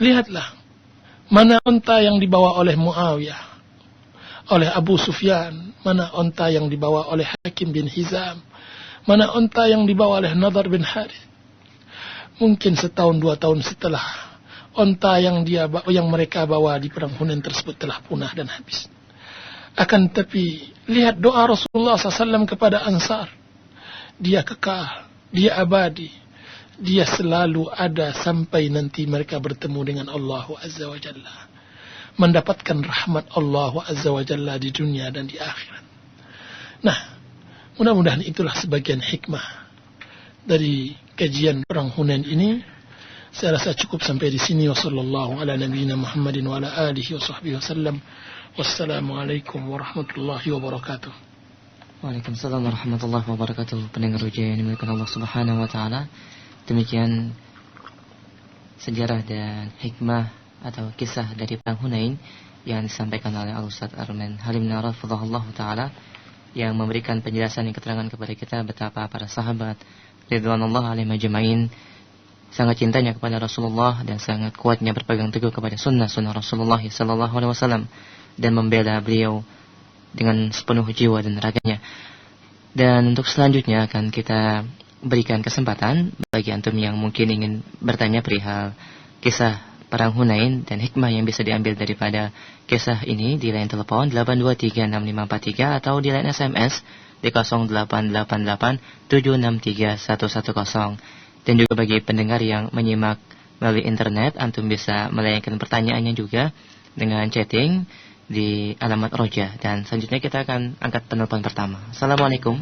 Lihatlah, mana unta yang dibawa oleh Muawiyah, oleh Abu Sufyan, mana unta yang dibawa oleh Hakim bin Hizam, mana unta yang dibawa oleh Nadar bin Harith. Mungkin setahun 2 tahun setelah unta yang mereka bawa di perang Hunain tersebut telah punah dan habis. Akan tetapi lihat doa Rasulullah SAW kepada Ansar. Dia kekal, dia abadi, dia selalu ada sampai nanti mereka bertemu dengan Allah Azza wa Jalla. mendapatkan rahmat Allah Azza wa Jalla di dunia dan di akhirat. Nah, mudah-mudahan itulah sebagian hikmah dari kajian perang Hunain ini. Saya rasa cukup sampai di sini. Wassallallahu ala nabiyyina Muhammadin wa ala alihi wa sahbihi wasallam. Wassalamualaikum warahmatullahi wabarakatuh. Waalaikumsalam warahmatullahi wabarakatuh. Pendengar ujian yang dimuliakan Allah Subhanahu wa taala. Demikian sejarah dan hikmah atau kisah dari perang Hunain yang disampaikan oleh Al-Ustaz Arman Halim Narafudhahullah taala, yang memberikan penjelasan dan keterangan kepada kita betapa para sahabat ridwanullah alaihim ajmain sangat cintanya kepada Rasulullah dan sangat kuatnya berpegang teguh kepada sunnah Rasulullah sallallahu alaihi wasallam dan membela beliau dengan sepenuh jiwa dan raganya. Dan untuk selanjutnya akan kita berikan kesempatan bagi antum yang mungkin ingin bertanya perihal kisah perang Hunain dan hikmah yang bisa diambil daripada kisah ini di line telepon 8236543 atau di line SMS di 0888763110. Dan juga bagi pendengar yang menyimak melalui internet, antum bisa melayangkan pertanyaannya juga dengan chatting di alamat Roja. Dan selanjutnya kita akan angkat penelpon pertama. Assalamualaikum.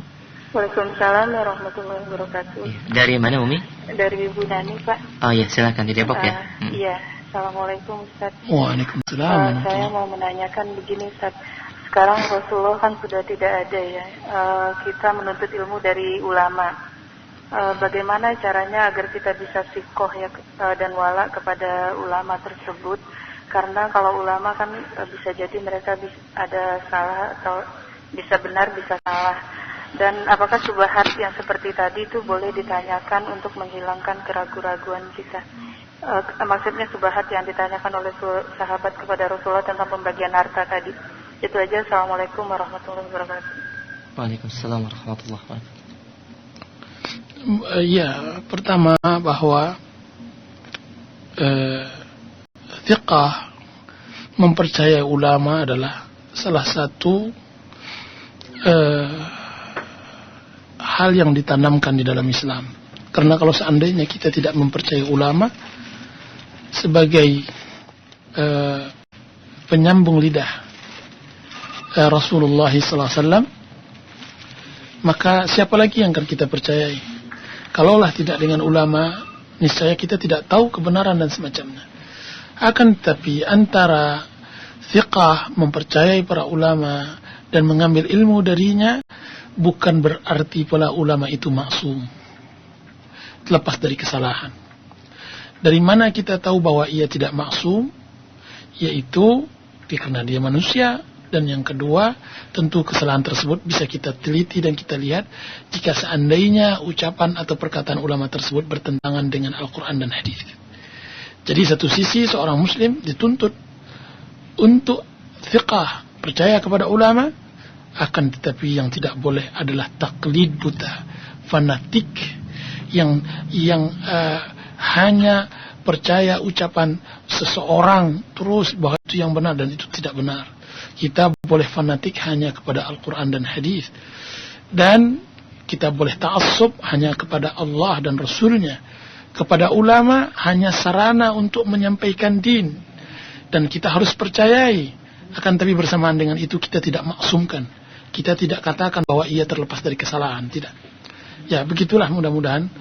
Waalaikumsalam warahmatullahi wabarakatuh. Dari mana Umi? Dari Ibu Nani, Pak. Oh iya, silakan di Depok ya. Iya, Assalamualaikum Ustaz. Waalaikumsalam. Saya mau menanyakan begini Ustaz. Sekarang Rasulullah kan sudah tidak ada ya. Kita menuntut ilmu dari ulama. Bagaimana caranya agar kita bisa sikoh ya dan wala kepada ulama tersebut? Karena kalau ulama kan bisa jadi mereka ada salah atau bisa benar bisa salah. Dan apakah syubhat yang seperti tadi itu boleh ditanyakan untuk menghilangkan keraguan-raguan kita? Maksudnya syubhat yang ditanyakan oleh sahabat kepada Rasulullah tentang pembagian harta tadi. Itu aja. Assalamualaikum warahmatullahi wabarakatuh. Waalaikumsalam warahmatullahi wabarakatuh. Ya, pertama bahwa thiqah, mempercayai ulama adalah salah satu hal yang ditanamkan di dalam Islam. Karena kalau seandainya kita tidak mempercayai ulama sebagai penyambung lidah Rasulullah SAW, maka siapa lagi yang akan kita percayai? Kalaulah tidak dengan ulama, niscaya kita tidak tahu kebenaran dan semacamnya. Akan tetapi antara thiqah, mempercayai para ulama dan mengambil ilmu darinya, bukan berarti pula ulama itu maksum, terlepas dari kesalahan. Dari mana kita tahu bahwa ia tidak maksum? Yaitu karena dia manusia. Dan yang kedua, tentu kesalahan tersebut bisa kita teliti dan kita lihat jika seandainya ucapan atau perkataan ulama tersebut bertentangan dengan Al-Quran dan Hadis. Jadi satu sisi seorang muslim dituntut untuk thiqah, percaya kepada ulama, akan tetapi yang tidak boleh adalah taklid buta, fanatik yang hanya percaya ucapan seseorang terus bahwa itu yang benar dan itu tidak benar. Kita boleh fanatik hanya kepada Al-Quran dan Hadis, dan kita boleh ta'assub hanya kepada Allah dan Rasulnya. Kepada ulama hanya sarana untuk menyampaikan din, dan kita harus percayai. Akan tapi bersamaan dengan itu kita tidak maksumkan, kita tidak katakan bahwa ia terlepas dari kesalahan, tidak. Ya begitulah, mudah-mudahan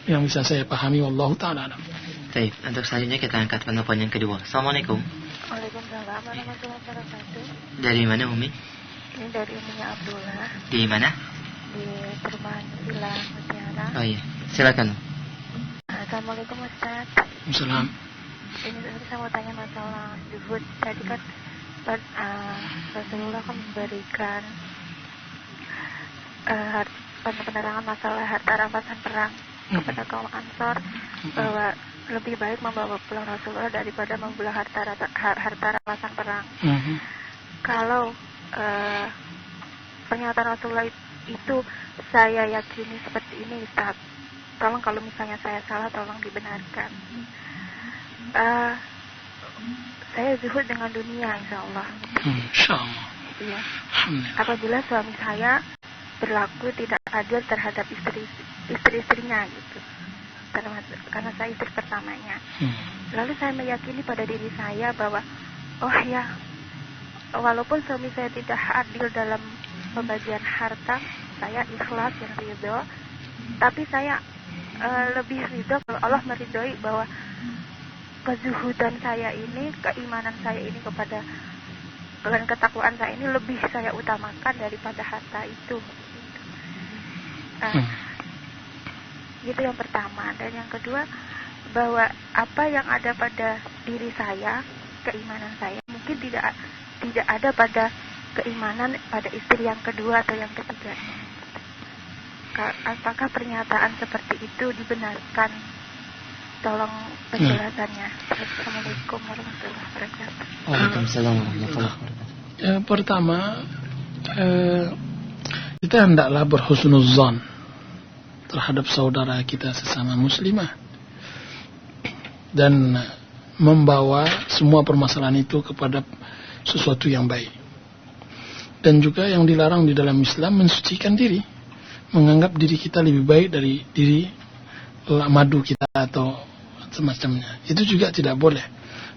yang bisa saya pahami. Wallahu ta'ala alam. Baik, untuk selanjutnya kita angkat penelpon yang kedua. Assalamualaikum. Waalaikumsalam warahmatullahi wabarakatuh. Dari mana Umi? Ini dari Uminya Abdullah. Di mana? Di perumahan Villa Mutiara. Oh iya, silakan. Assalamualaikum Ustaz. Waalaikumsalam. Ini saya mau tanya masalah zuhud. Tadi kan Rasulullah kan memberikan penerangan masalah harta rampasan perang kepada kaum Ansor, bahwa lebih baik membawa pulang Rasulullah daripada membelah harta rampasan perang. Kalau pernyataan Rasulullah itu saya yakini seperti ini, Ustaz. Tolong kalau misalnya saya salah, tolong dibenarkan. Saya zuhud dengan dunia, insya Allah. Insyaallah. Iya. Apabila suami saya berlaku tidak adil terhadap istri-istrinya gitu, karena saya istri pertamanya. Lalu saya meyakini pada diri saya bahwa oh ya, walaupun suami saya tidak adil dalam pembagian harta, saya ikhlas dan ridho, tapi saya lebih ridho kalau Allah meridhoi bahwa kezuhudan saya ini, keimanan saya ini kepada dan ketakwaan saya ini lebih saya utamakan daripada harta itu. Itu yang pertama. Dan yang kedua, bahwa apa yang ada pada diri saya, keimanan saya mungkin tidak ada pada keimanan pada istri yang kedua atau yang ketiga. Apakah pernyataan seperti itu dibenarkan? Tolong penjelasannya. Assalamualaikum warahmatullahi wabarakatuh. Waalaikumsalam warahmatullahi wabarakatuh. Yang pertama, kita hendaklah berhusnuzan terhadap saudara kita sesama muslimah dan membawa semua permasalahan itu kepada sesuatu yang baik. Dan juga yang dilarang di dalam Islam mensucikan diri, menganggap diri kita lebih baik dari diri madu kita atau semacamnya. Itu juga tidak boleh.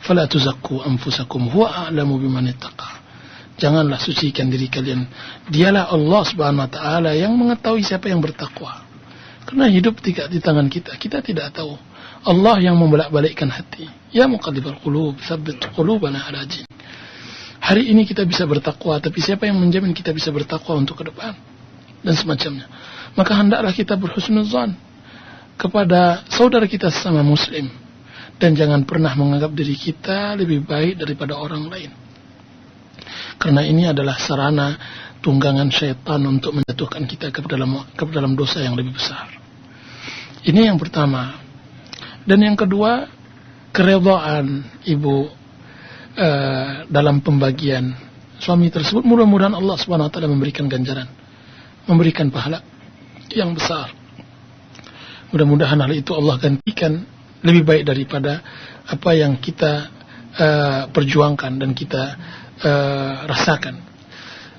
Fala tuzakku anfusakum huwa a'lamu biman ittaqa. Janganlah sucikan diri kalian. Dialah Allah Subhanahu wa taala yang mengetahui siapa yang bertakwa. Karena hidup tidak di tangan kita. Kita tidak tahu. Allah yang membolak-balikkan hati. Ya muqallibal qulub, tsabbit qulubana ala din. Hari ini kita bisa bertakwa, tapi siapa yang menjamin kita bisa bertakwa untuk ke depan? Dan semacamnya. Maka hendaklah kita berhusnuzan kepada saudara kita sesama muslim, dan jangan pernah menganggap diri kita lebih baik daripada orang lain, karena ini adalah sarana tunggangan syaitan untuk menjatuhkan kita ke dalam dosa yang lebih besar. Ini yang pertama. Dan yang kedua, keredaan ibu dalam pembagian suami tersebut. Mudah-mudahan Allah Subhanahu wa taala memberikan ganjaran, memberikan pahala yang besar. Mudah-mudahan hal itu Allah gantikan lebih baik daripada apa yang kita perjuangkan dan kita rasakan.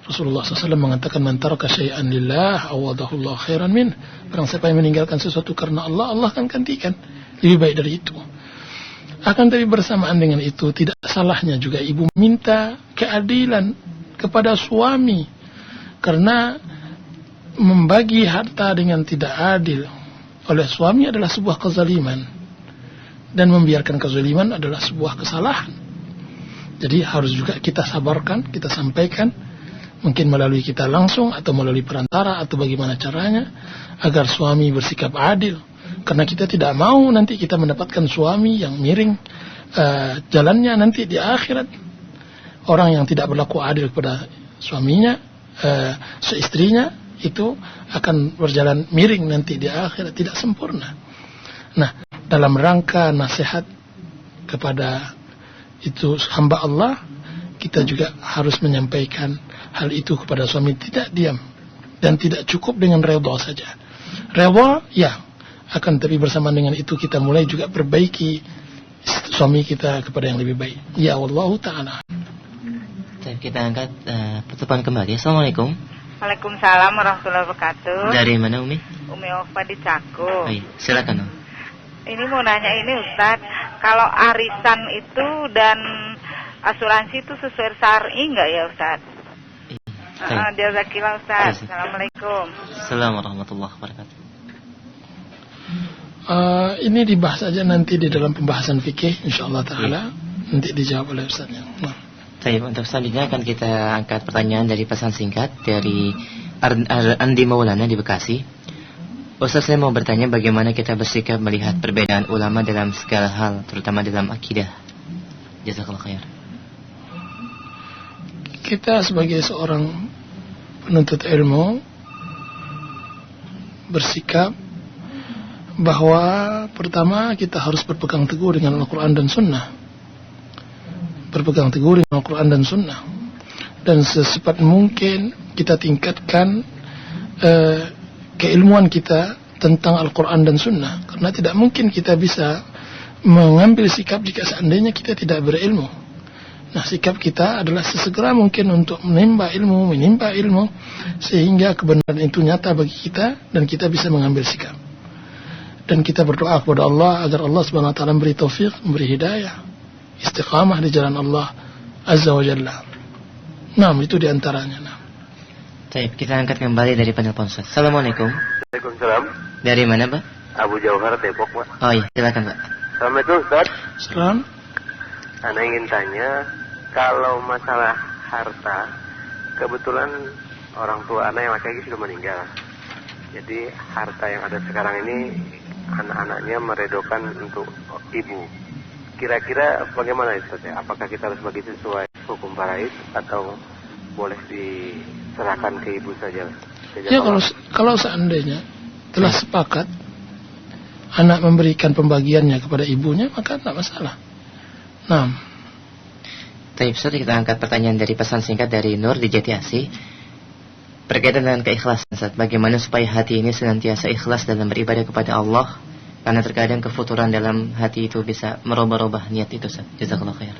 Rasulullah SAW mengatakan, man taraka syai'an lillah awadahu Allah khairan min. Barang siapa yang meninggalkan sesuatu karena Allah, Allah akan gantikan lebih baik dari itu. Akan tapi bersamaan dengan itu, tidak salahnya juga ibu minta keadilan kepada suami, karena membagi harta dengan tidak adil oleh suami adalah sebuah kezaliman, dan membiarkan kezaliman adalah sebuah kesalahan. Jadi harus juga kita sabarkan, kita sampaikan, mungkin melalui kita langsung atau melalui perantara atau bagaimana caranya, agar suami bersikap adil. Karena kita tidak mau nanti kita mendapatkan suami yang miring jalannya nanti di akhirat. Orang yang tidak berlaku adil kepada suaminya, seistrinya, itu akan berjalan miring nanti di akhirat, tidak sempurna. Nah, dalam rangka nasihat kepada itu hamba Allah, kita juga harus menyampaikan hal itu kepada suami, tidak diam, dan tidak cukup dengan redha saja. Redha, ya, akan tapi bersamaan dengan itu kita mulai juga perbaiki suami kita kepada yang lebih baik. Ya Allah Ta'ala. Kita angkat pertemuan kembali. Assalamualaikum. Waalaikumsalam warahmatullahi wabarakatuh. Dari mana Umi? Umi Ofa di Cako. Oh, iya. Silakan. Ini mau nanya ini Ustaz, kalau arisan itu dan asuransi itu sesuai syar'i enggak ya Ustaz? Jazakallahu Ustaz. Assalamualaikum. Assalamualaikum warahmatullahi wabarakatuh. Ini dibahas saja nanti di dalam pembahasan fikih, insyaallah taala. Nanti dijawab oleh Ustaznya. Baik, untuk selanjutnya akan kita angkat pertanyaan dari pesan singkat dari Andi Maulana di Bekasi. Ustaz, saya mau bertanya bagaimana kita bersikap melihat perbedaan ulama dalam segala hal, terutama dalam akidah. Jazakallahu khair. Kita sebagai seorang penuntut ilmu bersikap bahwa pertama kita harus berpegang teguh dengan Al-Quran dan Sunnah. Berpegang teguh dengan Al-Quran dan Sunnah, dan secepat mungkin kita tingkatkan keilmuan kita tentang Al-Quran dan Sunnah, karena tidak mungkin kita bisa mengambil sikap jika seandainya kita tidak berilmu. Nah, sikap kita adalah sesegera mungkin untuk menimba ilmu, sehingga kebenaran itu nyata bagi kita dan kita bisa mengambil sikap. Dan kita berdoa kepada Allah agar Allah Subhanahu wa taala memberi taufik, memberi hidayah, istiqamah di jalan Allah Azza wa Jalla. Nah, itu diantaranya. Nah. Baik, kita angkat kembali dari penelpon Ustaz. Assalamualaikum. Waalaikumsalam. Dari mana, Pak? Abu Jauhar, Depok, Pak. Oh iya, silakan, Pak. Assalamualaikum, Ustaz. Salam. Ana ingin tanya, kalau masalah harta, kebetulan orang tua anak yang laki-laki sudah meninggal. Jadi harta yang ada sekarang ini anak-anaknya meredokan untuk ibu. Kira-kira bagaimana Ustaz ya? Apakah kita harus bagi sesuai hukum faraid atau boleh diserahkan ke ibu saja? Ya, kalau seandainya telah sepakat anak memberikan pembagiannya kepada ibunya, maka tidak masalah. Nah, Baik, Ustaz, kita angkat pertanyaan dari pesan singkat dari Nur di Jati Asih. Berkaitan dengan keikhlasan, Ustaz. Bagaimana supaya hati ini senantiasa ikhlas dalam beribadah kepada Allah? Karena terkadang kefuturan dalam hati itu bisa merubah-rubah niat itu, Ustaz. Jazakallahu khair.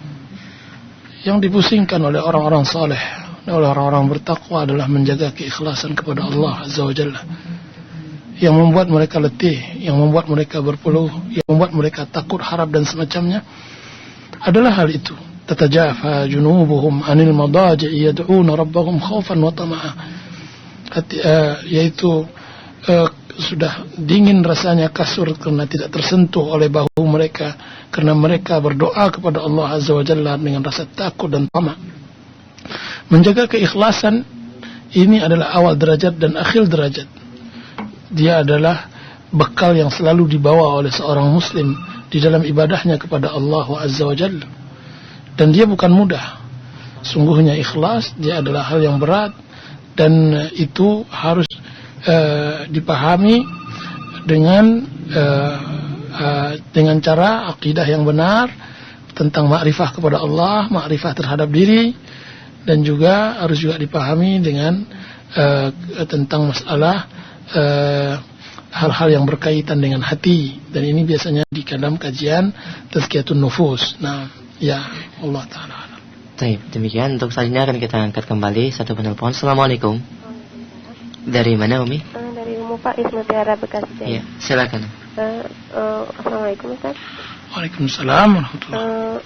yang dipusingkan oleh orang-orang saleh, oleh orang-orang bertakwa adalah menjaga keikhlasan kepada Allah Azza wa Jalla. Yang membuat mereka letih, yang membuat mereka berpeluh, yang membuat mereka takut, harap dan semacamnya adalah hal itu. Tatajafa junubuhum anil madaji'i yad'una rabbahum khaufan wa tama'a. Yaitu sudah dingin rasanya kasur karena tidak tersentuh oleh bahu mereka, karena mereka berdoa kepada Allah Azza wa Jalla dengan rasa takut dan tamak. Menjaga keikhlasan ini adalah awal derajat dan akhir derajat. Dia adalah bekal yang selalu dibawa oleh seorang muslim di dalam ibadahnya kepada Allah Azza wa Jalla. Dan dia bukan mudah. Sungguhnya ikhlas dia adalah hal yang berat, dan itu harus dipahami dengan cara akidah yang benar tentang makrifah kepada Allah, makrifah terhadap diri, dan juga harus juga dipahami dengan tentang masalah hal-hal yang berkaitan dengan hati, dan ini biasanya di dalam kajian tazkiyatun nufus. Nah, ya Allah Ta'ala. Baik, demikian untuk selanjutnya akan kita angkat kembali satu penelpon. Assalamualaikum. Dari mana, Umi? Dari Umu Faiz Mutiara Bekasi. Iya, silakan. Assalamualaikum Ustaz. Waalaikumsalam warahmatullahi.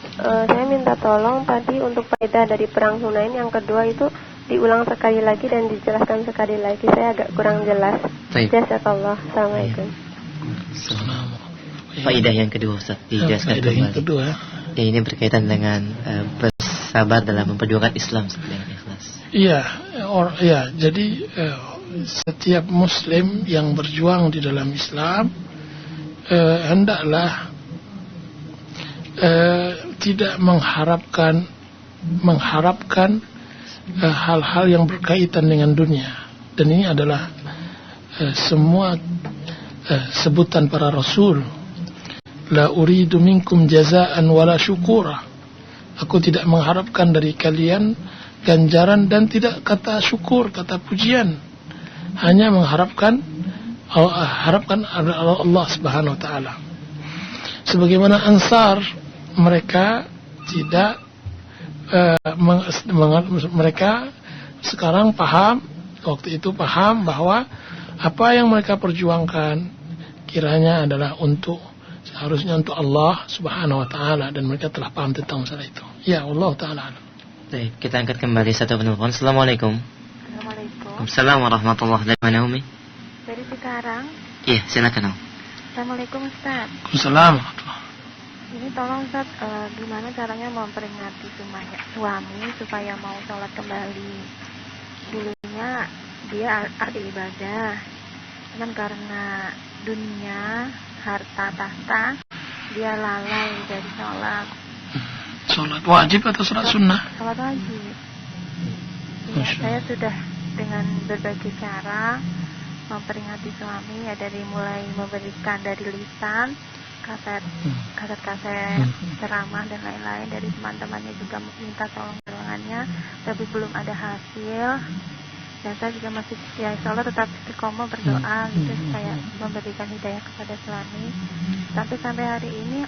Saya minta tolong tadi untuk faedah dari perang Hunain yang kedua itu diulang sekali lagi dan dijelaskan sekali lagi. Saya agak kurang jelas. Jazakallah. Assalamualaikum. Faedah yang kedua, Ustaz, dijelaskan kembali. Yang kedua. Ya, ini berkaitan dengan bersabar dalam memperjuangkan Islam dengan ikhlas. Iya, jadi setiap Muslim yang berjuang di dalam Islam hendaklah tidak mengharapkan hal-hal yang berkaitan dengan dunia. Dan ini adalah semua sebutan para Rasul. La uridu minkum jazaan wala syukura. Aku tidak mengharapkan dari kalian ganjaran dan tidak kata syukur, kata pujian. Hanya mengharapkan Allah Subhanahu wa taala. Sebagaimana Ansar, mereka tidak mereka sekarang paham, waktu itu paham bahwa apa yang mereka perjuangkan kiranya adalah seharusnya untuk Allah Subhanahu wa taala, dan mereka telah paham tentang masalah itu. Ya Allah Ta'ala. Baik, kita angkat kembali satu penelpon. Assalamualaikum. Waalaikumsalam warahmatullahi. Dari mana, Umi? Dari Cikarang. Iya, silakan, Om. Assalamualaikum Ustaz. Waalaikumsalam. Ini tolong Ustaz, gimana caranya memperingati suami supaya mau sholat kembali. Dulunya dia ahli ibadah, cuman karena dunia, harta tahta, dia lalai dari sholat. Sholat wajib atau sholat sunnah? Sholat wajib. Ya, saya sudah dengan berbagai cara memperingati suami, ya dari mulai memberikan dari lisan, kaset ceramah dan lain-lain, dari teman-temannya juga minta tolong doangannya, tapi belum ada hasil. Dan saya juga masih sholat tetap istiqomah berdoa gitu supaya memberikan hidayah kepada suami. Tapi sampai hari ini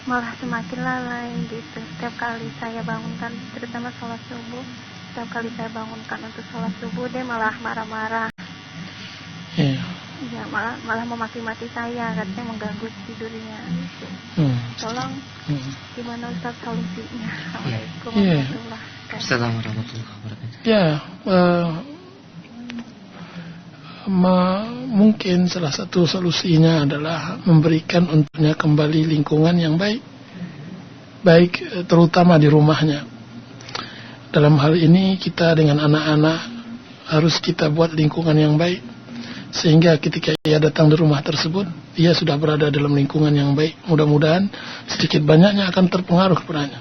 malah semakin lalai gitu. Setiap kali saya bangunkan, terutama sholat subuh, setiap kali saya bangunkan untuk sholat subuh, dia malah marah-marah. Ya, malah memaki-maki saya, katanya mengganggu tidurnya. Tolong tolong gimana Ustaz solusinya? Assalamualaikum Iya. warahmatullahi wabarakatuh. Assalamualaikum warahmatullahi wabarakatuh. Ya, mungkin salah satu solusinya adalah memberikan untuknya kembali lingkungan yang baik, terutama di rumahnya. Dalam hal ini kita dengan anak-anak harus kita buat lingkungan yang baik, sehingga ketika ia datang di rumah tersebut, ia sudah berada dalam lingkungan yang baik. Mudah-mudahan sedikit banyaknya akan terpengaruh kepadanya.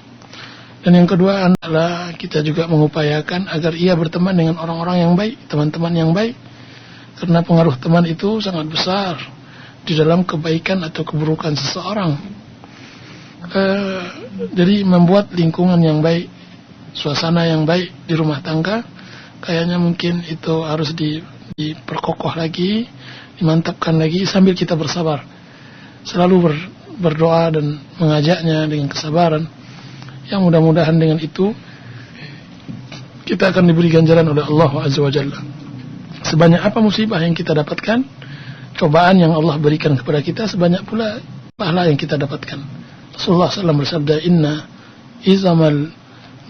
Dan yang kedua adalah kita juga mengupayakan agar ia berteman dengan orang-orang yang baik, teman-teman yang baik. Karena pengaruh teman itu sangat besar di dalam kebaikan atau keburukan seseorang. Jadi membuat lingkungan yang baik, suasana yang baik di rumah tangga, kayaknya mungkin itu harus diperkokoh lagi, dimantapkan lagi sambil kita bersabar. Selalu berdoa dan mengajaknya dengan kesabaran. Yang mudah-mudahan dengan itu kita akan diberi ganjaran oleh Allah Azza wa Jalla. Sebanyak apa musibah yang kita dapatkan, cobaan yang Allah berikan kepada kita, sebanyak pula pahala yang kita dapatkan. Rasulullah SAW bersabda, Inna izamal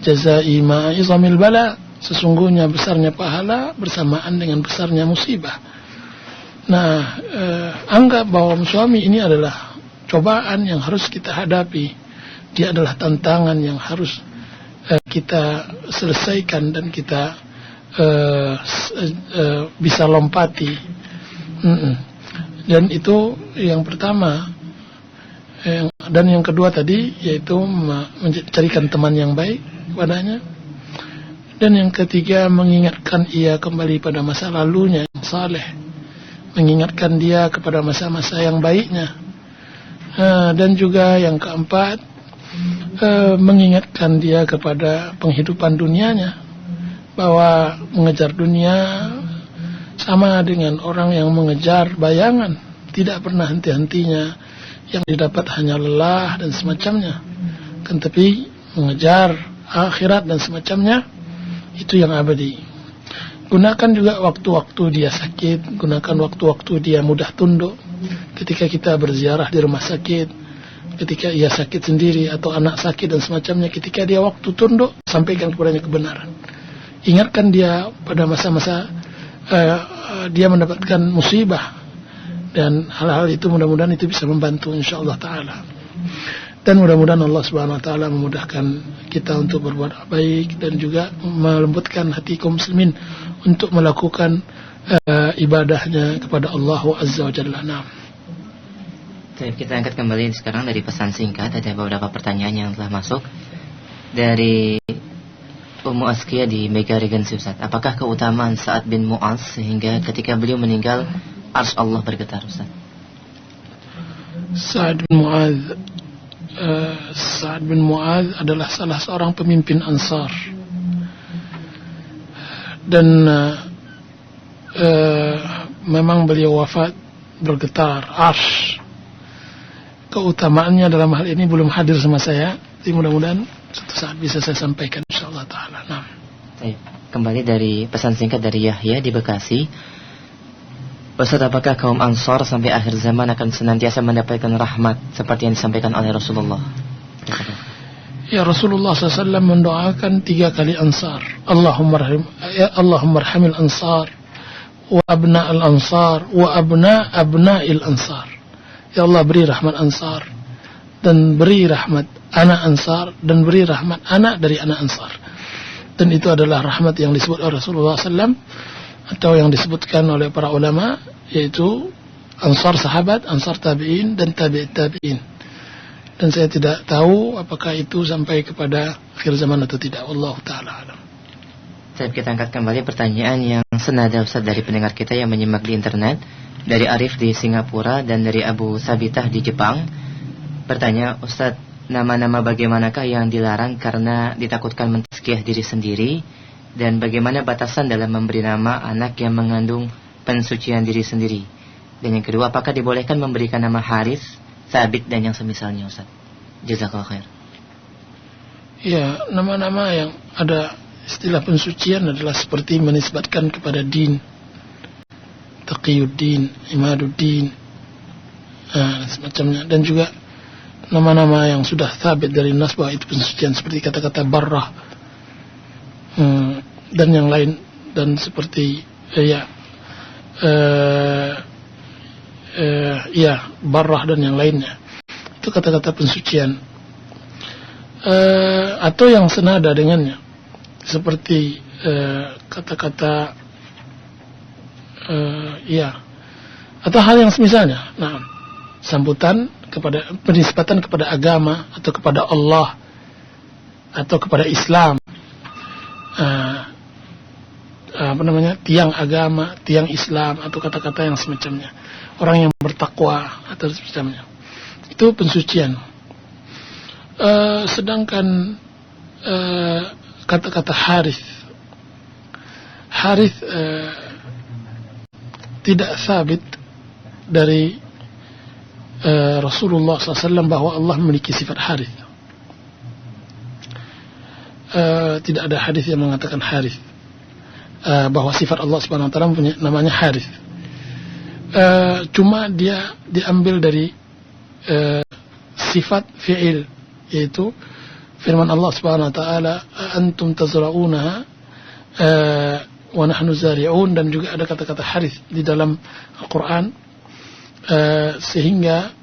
jazai ma izamil bala. Sesungguhnya besarnya pahala bersamaan dengan besarnya musibah. Nah, anggap bahwa suami ini adalah cobaan yang harus kita hadapi. Dia adalah tantangan yang harus kita selesaikan dan kita bisa lompati. Dan itu yang pertama. Dan yang kedua tadi yaitu mencarikan teman yang baik padanya. Dan yang ketiga mengingatkan ia kembali pada masa lalunya yang saleh, mengingatkan dia kepada masa-masa yang baiknya. Dan juga yang keempat mengingatkan dia kepada penghidupan dunianya, bahwa mengejar dunia sama dengan orang yang mengejar bayangan, tidak pernah henti-hentinya, yang didapat hanya lelah dan semacamnya. Kan tapi mengejar akhirat dan semacamnya, itu yang abadi. Gunakan juga waktu-waktu dia sakit, gunakan waktu-waktu dia mudah tunduk. Ketika kita berziarah di rumah sakit, ketika ia sakit sendiri atau anak sakit dan semacamnya, ketika dia waktu tunduk, sampaikan kepadanya kebenaran. Ingatkan dia pada masa-masa dia mendapatkan musibah, dan hal-hal itu mudah-mudahan itu bisa membantu insyaallah ta'ala. Dan mudah-mudahan Allah Subhanahu wa taala memudahkan kita untuk berbuat baik dan juga melembutkan hati kaum muslimin untuk melakukan ibadahnya kepada Allah Azza wa Jalla. Kita angkat kembali sekarang dari pesan singkat. Ada beberapa pertanyaan yang telah masuk dari Ummu Askia di Mega Regency, Ustaz. Apakah keutamaan Sa'ad bin Mu'adz sehingga ketika beliau meninggal arsy Allah bergetar, Ustaz? Sa'ad bin Mu'adz adalah salah seorang pemimpin Ansar. Dan memang beliau wafat bergetar arsy. Keutamaannya dalam hal ini belum hadir sama saya, tapi mudah-mudahan suatu saat bisa saya sampaikan insyaallah ta'ala. Kembali dari pesan singkat dari Yahya di Bekasi. Ustaz, apakah kaum Ansar sampai akhir zaman akan senantiasa mendapatkan rahmat seperti yang disampaikan oleh Rasulullah? Ya, Rasulullah SAW mendoakan 3 kali Ansar. Allahumma arhamil Ansar wa abna al-Ansar wa abna'il Ansar. Ya Allah, beri rahmat Ansar dan beri rahmat anak Ansar dan beri rahmat anak dari anak Ansar. Dan itu adalah rahmat yang disebut oleh Rasulullah SAW atau yang disebutkan oleh para ulama, yaitu Ansar sahabat, Ansar tabi'in dan tabi'it tabi'in. Dan saya tidak tahu apakah itu sampai kepada akhir zaman atau tidak. Wallahu ta'ala alam. Kita angkat kembali pertanyaan yang senada, Ustaz, dari pendengar kita yang menyimak di internet, dari Arif di Singapura dan dari Abu Sabitah di Jepang. Bertanya, Ustaz, nama-nama bagaimanakah yang dilarang karena ditakutkan mentazkiyah diri sendiri, dan bagaimana batasan dalam memberi nama anak yang mengandung pensucian diri sendiri? Dan yang kedua, apakah dibolehkan memberikan nama Haris, Sabit dan yang semisalnya, Ustaz? Jazakallahu khair. Ya, nama-nama yang ada istilah pensucian adalah seperti menisbatkan kepada din, Taqiyuddin, Imaduddin, semacamnya. Dan juga nama-nama yang sudah sabit dari nas bahwa itu pensucian, seperti kata-kata barrah dan yang lain, dan seperti barrah dan yang lainnya, itu kata-kata pensucian. Atau yang senada dengannya, seperti kata-kata atau hal yang semisalnya. Nah, sambutan kepada, penisbatan kepada agama atau kepada Allah atau kepada Islam, tiang agama, tiang Islam, atau kata-kata yang semacamnya, orang yang bertakwa atau semacamnya, itu pensucian. Sedangkan kata-kata harith tidak sabit dari Rasulullah SAW bahwa Allah memiliki sifat harith. Tidak ada hadis yang mengatakan harith, bahwa sifat Allah Subhanahu Wa Taala punya namanya harith. Cuma dia diambil dari sifat fi'il, yaitu firman Allah Subhanahu Wa Taala, antum tazra'unaha wa nahnu zari'un, dan juga ada kata-kata harith di dalam Al-Quran. Sehingga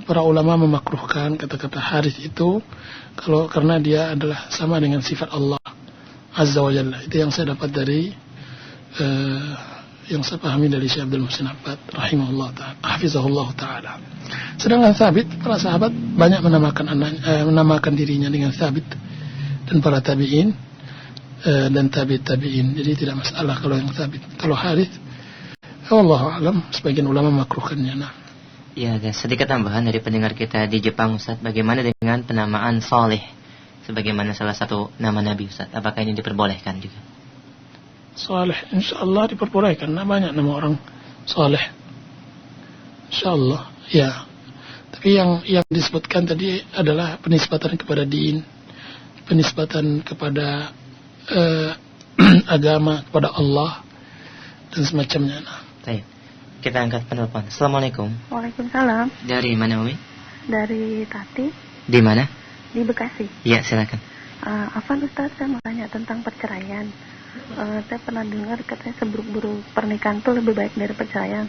para ulama memakruhkan kata-kata harith itu karena dia adalah sama dengan sifat Allah Azza wa Jalla. Itu yang saya dapat dari yang saya pahami dari Syekh Abdul Muhsin Abbad rahimahullah ta'ala, hafizahullah ta'ala. Sedangkan Thabit, para sahabat banyak menamakan dirinya dengan Thabit, dan para tabi'in dan tabi'in. Jadi tidak masalah kalau yang Thabit. Kalau harith, wallahu a'lam, sebagian ulama makruhkannya. Nah. Ya, ada sedikit tambahan dari pendengar kita di Jepang, Ustaz. Bagaimana dengan penamaan Saleh sebagaimana salah satu nama Nabi, Ustaz? Apakah ini diperbolehkan juga? Saleh, insyaallah diperbolehkan. Nah, banyak nama orang Saleh, insyaallah. Ya. Tapi yang disebutkan tadi adalah penisbatan kepada din, penisbatan kepada agama, kepada Allah dan semacamnya. Nah. Baik. Kita angkat penelpon. Assalamualaikum. Waalaikumsalam. Dari mana, Umi? Dari Tati. Di mana? Di Bekasi. Ya, silakan. Afan Ustaz, saya mau tanya tentang perceraian. Saya pernah dengar katanya seburuk-buruk pernikahan itu lebih baik dari perceraian.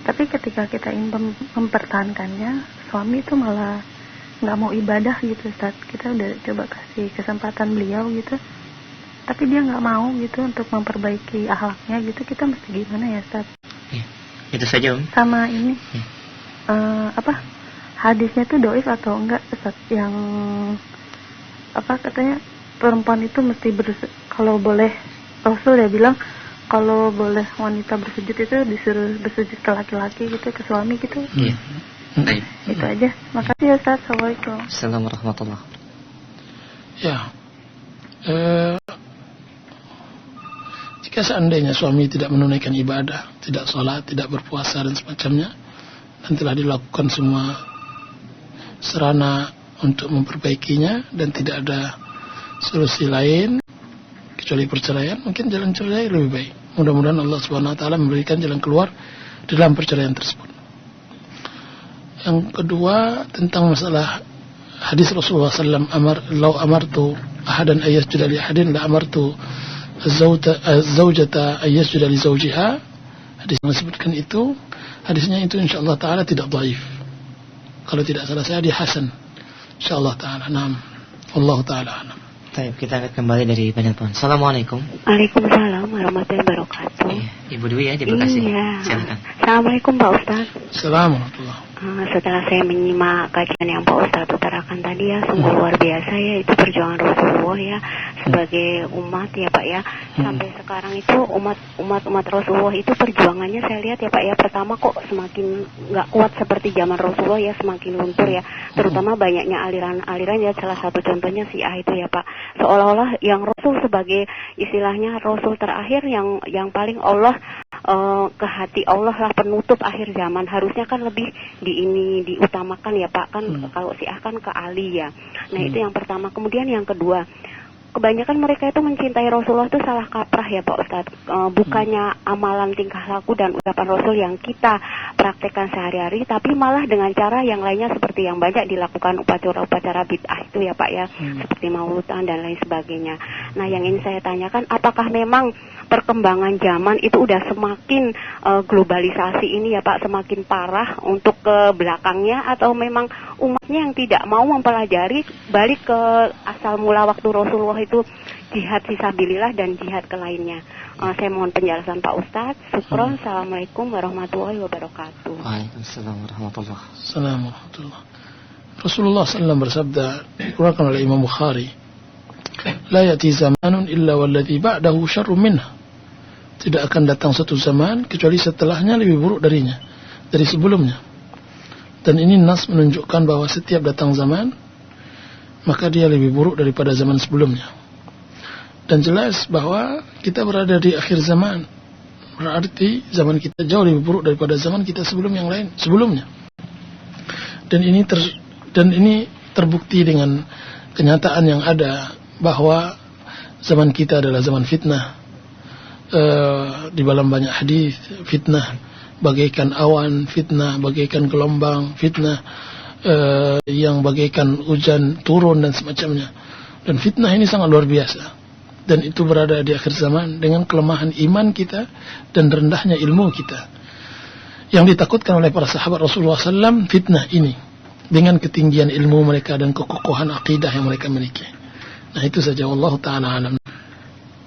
Tapi ketika kita ingin mempertahankannya, suami itu malah nggak mau ibadah gitu, Ustaz. Kita udah coba kasih kesempatan beliau gitu, tapi dia nggak mau gitu untuk memperbaiki akhlaknya gitu. Kita mesti gimana ya, Ustaz? Ya, itu saja, Sama ini, hadisnya tuh doif atau enggak, Ustaz? Yang katanya perempuan itu mesti kalau boleh, Rasul ya bilang kalau boleh wanita bersujud itu disuruh bersujud ke laki-laki gitu, ke suami gitu. Iya. Baik. Itu aja. Makasih ya, Ustaz. Assalamualaikum. Assalamualaikum warahmatullahi wabarakatuh. Ya. Jika seandainya suami tidak menunaikan ibadah, tidak sholat, tidak berpuasa dan semacamnya, dan telah dilakukan semua sarana untuk memperbaikinya dan tidak ada solusi lain kecuali perceraian, mungkin jalan cerai lebih baik. Mudah-mudahan Allah Subhanahu Wa Taala memberikan jalan keluar dalam perceraian tersebut. Yang kedua, tentang masalah hadis Rasulullah SAW, "Lau amartu ahadan ayyasjuda li ahadin la amartu az-zawjata ayyasjuda li zawjiha." Hadis yang disebutkan itu, hadisnya itu insyaallah taala tidak dhaif. Kalau tidak salah saya dia hasan. Insyaallah taala. Naam. Wallahu taala alam. Baik, kita akan kembali dari penelpon. Assalamualaikum. Waalaikumsalam warahmatullahi wabarakatuh. Ibu Dwi ya di Bekasi. Iya. Silakan. Assalamualaikum Pak Ustaz. Assalamualaikum. Setelah saya menyimak kajian yang Pak Ustaz utarakan tadi ya, sungguh luar biasa ya, itu perjuangan Rasulullah ya sebagai umat ya Pak ya. Sampai sekarang itu umat Rasulullah itu perjuangannya saya lihat ya Pak ya, pertama kok semakin nggak kuat seperti zaman Rasulullah ya, semakin luntur ya. Terutama banyaknya aliran-aliran ya, salah satu contohnya Syiah itu ya Pak. Seolah-olah yang Rasul sebagai istilahnya Rasul terakhir yang paling Allah ke hati Allah lah, penutup akhir zaman. Harusnya kan lebih diutamakan ya Pak, kan kalau Syiah kan ke Ali ya. Nah itu yang pertama. Kemudian yang kedua, kebanyakan mereka itu mencintai Rasulullah itu salah kaprah ya Pak Ustadz. Bukannya amalan tingkah laku dan ucapan Rasul yang kita dipraktekkan sehari-hari, tapi malah dengan cara yang lainnya seperti yang banyak dilakukan upacara-upacara bid'ah itu ya Pak ya, seperti mauludan dan lain sebagainya. Nah, yang ingin saya tanyakan, apakah memang perkembangan zaman itu udah semakin globalisasi ini ya Pak, semakin parah untuk ke belakangnya, atau memang umatnya yang tidak mau mempelajari, balik ke asal mula waktu Rasulullah itu jihad fisabilillah dan jihad ke lainnya? Saya mohon penjelasan Pak Ustadz. Syukron. Assalamualaikum warahmatullahi wabarakatuh. Waalaikumsalam warahmatullahi Assalamualaikum. Rasulullah SAW bersabda, dikeluarkan oleh Imam Bukhari, la yati zamanun illa walladhi ba'dahu syarrum minha. Tidak akan datang satu zaman kecuali setelahnya lebih buruk darinya, dari sebelumnya. Dan ini nas menunjukkan bahwa setiap datang zaman maka dia lebih buruk daripada zaman sebelumnya. Dan jelas bahwa kita berada di akhir zaman, berarti zaman kita jauh lebih buruk daripada zaman kita sebelumnya. Dan ini terbukti dengan kenyataan yang ada bahwa zaman kita adalah zaman fitnah. Di dalam banyak hadis, fitnah bagaikan awan, fitnah bagaikan gelombang, fitnah yang bagaikan hujan turun dan semacamnya. Dan fitnah ini sangat luar biasa. Dan itu berada di akhir zaman dengan kelemahan iman kita dan rendahnya ilmu kita. Yang ditakutkan oleh para sahabat Rasulullah SAW, fitnah ini dengan ketinggian ilmu mereka dan kekokohan akidah yang mereka miliki. Nah, itu saja. Wallahu ta'ala alam.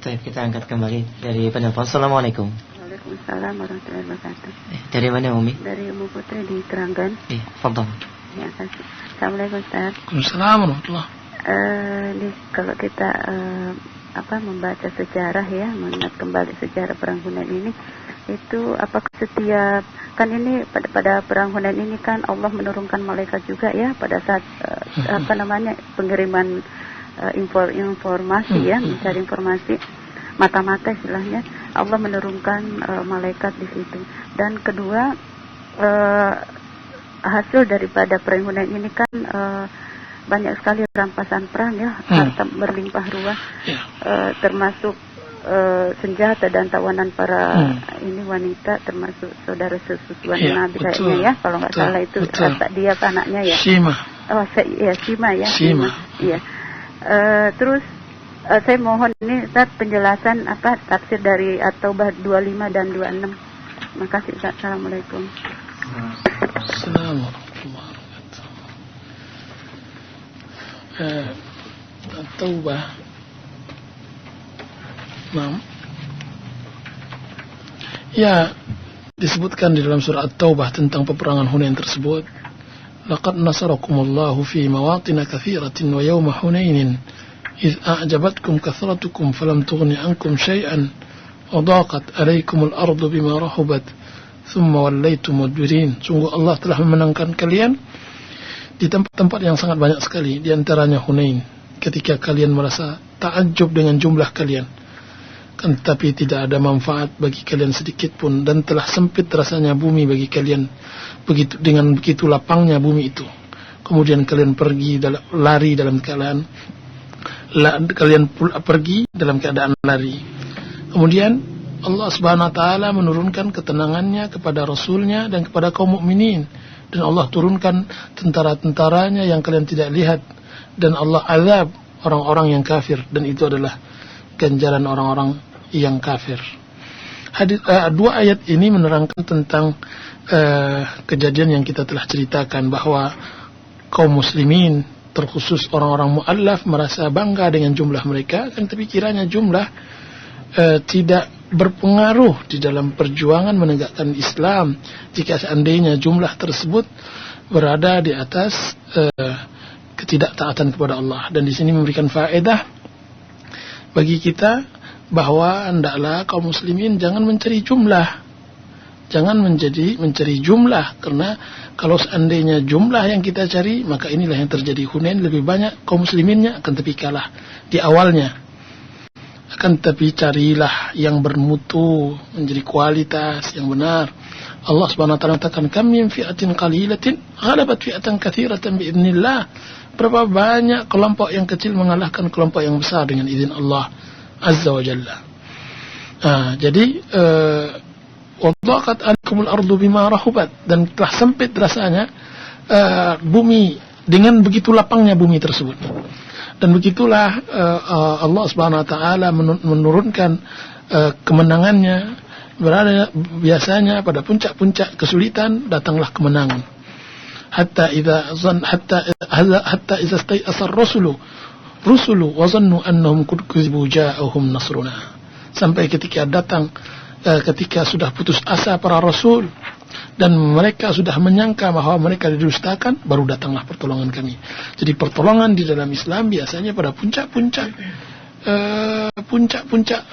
Baik, kita angkat kembali dari penelpon. Assalamualaikum. Waalaikumsalam warahmatullahi wabarakatuh. Dari mana Umi? Dari Umu Putri di Keranggan. Fadhal. Ya, kasih. Assalamualaikum Ustaz. Waalaikumsalam warahmatullahi. Kalau kita membaca sejarah ya, mengingat kembali sejarah Perang Hunain ini, itu apakah setiap, kan ini pada Perang Hunain ini kan Allah menurunkan malaikat juga ya pada saat pengiriman informasi ya, mencari informasi mata-mata istilahnya, Allah menurunkan malaikat di situ. Dan kedua, hasil daripada Perang Hunain ini kan banyak sekali rampasan perang ya, harta berlimpah ruah, termasuk senjata dan tawanan para ini wanita, termasuk saudara sesusuan Nabi kayaknya ya, kalau nggak salah itu dia anaknya ya. Shima. Shima ya. Shima. Iya. Terus saya mohon ini Ustaz penjelasan tafsir dari At-Taubah 25 dan 26. Terima kasih Ustaz. Assalamualaikum. Assalamualaikum. At-Taubah 6. Ya, disebutkan di dalam surah At-Taubah tentang peperangan Hunain tersebut. Laqad nasarakumullahu fi mawatin katsiratin wa yawma Hunainin idh a'jabatkum kathratukum falam tughni ankum syai'an wa daqat 'alaykumul ardu bima rahabat thumma wallaytum mudbirin. Sungguh Allah telah memenangkan kalian di tempat-tempat yang sangat banyak sekali, di antaranya Hunain, ketika kalian merasa takjub dengan jumlah kalian, kan tetapi tidak ada manfaat bagi kalian sedikit pun, dan telah sempit rasanya bumi bagi kalian, dengan begitu lapangnya bumi itu. Kemudian kalian lari dalam keadaan pergi dalam keadaan lari. Kemudian Allah Subhanahu wa taala menurunkan ketenangannya kepada Rasulnya dan kepada kaum mukminin. Dan Allah turunkan tentara-tentaranya yang kalian tidak lihat. Dan Allah azab orang-orang yang kafir. Dan itu adalah ganjaran orang-orang yang kafir. Dua ayat ini menerangkan tentang kejadian yang kita telah ceritakan, bahwa kaum muslimin, terkhusus orang-orang mu'allaf, merasa bangga dengan jumlah mereka. Dan tapi kiranya jumlah tidak berpengaruh di dalam perjuangan menegakkan Islam jika seandainya jumlah tersebut berada di atas ketidaktaatan kepada Allah. Dan di sini memberikan faedah bagi kita bahwa hendaklah kaum muslimin jangan mencari jumlah, jangan mencari jumlah, karena kalau seandainya jumlah yang kita cari, maka inilah yang terjadi. Hunain lebih banyak kaum musliminnya, akan tapi kalah di awalnya. Akan tapi carilah yang bermutu, menjadi kualitas yang benar. Allah Subhanahu wa taala katakan, kam min fi'atin qalilatin ghalabat fi'atan katsiratan biidznillah. Berapa banyak kelompok yang kecil mengalahkan kelompok yang besar dengan izin Allah Azza wa Jalla. Jadi wadaqat kumul ardu bima rahubat, dan telah sempit rasanya bumi dengan begitu lapangnya bumi tersebut. Dan begitulah Allah Subhanahu wa taala menurunkan kemenangannya. Berada biasanya pada puncak-puncak kesulitan datanglah kemenangan. Hatta idza stai'asa ar-rusulu wa zannu annahum qad kuzibu ja'ahum nasruna. Sampai ketika sudah putus asa para rasul dan mereka sudah menyangka bahwa mereka didustakan, baru datanglah pertolongan kami. Jadi pertolongan di dalam Islam biasanya pada puncak-puncak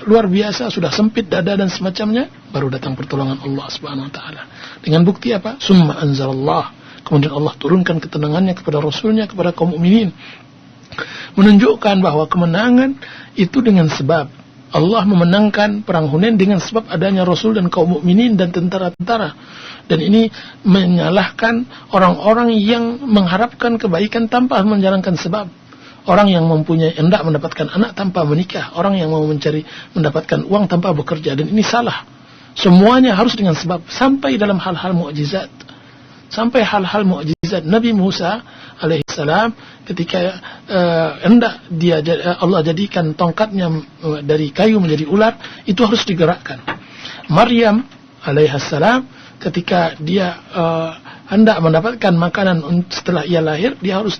luar biasa, sudah sempit dada dan semacamnya, baru datang pertolongan Allah Subhanahu wa taala. Dengan bukti apa? Summa anzalallah. Kemudian Allah turunkan ketenangannya kepada Rasulnya, kepada kaum mukminin, menunjukkan bahwa kemenangan itu dengan sebab Allah memenangkan perang Hunain dengan sebab adanya Rasul dan kaum mukminin dan tentara-tentara. Dan ini menyalahkan orang-orang yang mengharapkan kebaikan tanpa menjalankan sebab. Orang yang hendak mendapatkan anak tanpa menikah, orang yang mau mendapatkan uang tanpa bekerja, dan ini salah. Semuanya harus dengan sebab, sampai dalam hal-hal mukjizat. Sampai hal-hal mukjizat Nabi Musa alaihissalam ketika hendak Allah jadikan tongkatnya dari kayu menjadi ular, itu harus digerakkan. Maryam alaihissalam ketika dia hendak mendapatkan makanan setelah ia lahir, dia harus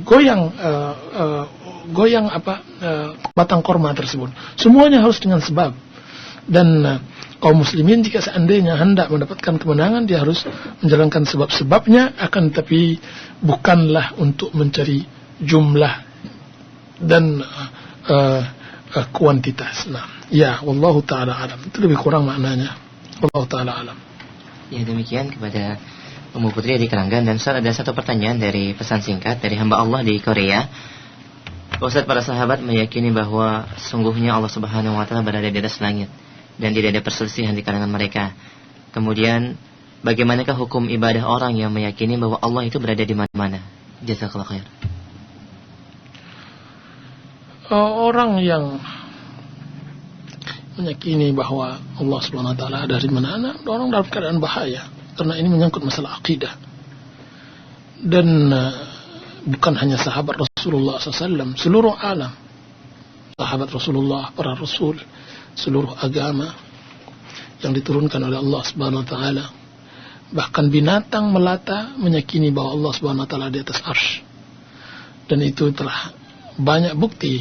goyang batang korma tersebut. Semuanya harus dengan sebab. Dan kaum muslimin jika seandainya hendak mendapatkan kemenangan, dia harus menjalankan sebab-sebabnya, akan tetapi bukanlah untuk mencari jumlah dan kuantitas. Nah, ya, wallahu taala alam. Itu lebih kurang maknanya. Wallahu taala alam. Ya, demikian kepada Ummu Putri di Keranggan. Dan Ustaz, ada satu pertanyaan dari pesan singkat dari hamba Allah di Korea. Ustaz, para sahabat meyakini bahwa sungguhnya Allah Subhanahu wa taala berada di atas langit dan tidak ada perselisihan di kalangan mereka. Kemudian bagaimanakah hukum ibadah orang yang meyakini bahwa Allah itu berada di mana-mana? Jazakallahu khair. Orang yang meyakini bahwa Allah Subhanahu wa taala ada di mana-mana, orang dalam keadaan bahaya, karena ini menyangkut masalah akidah. Dan bukan hanya sahabat Rasulullah SAW, seluruh alam, sahabat Rasulullah, para rasul, seluruh agama yang diturunkan oleh Allah Subhanahu wa taala, bahkan binatang melata meyakini bahwa Allah Subhanahu wa taala di atas arsy. Dan itu telah banyak bukti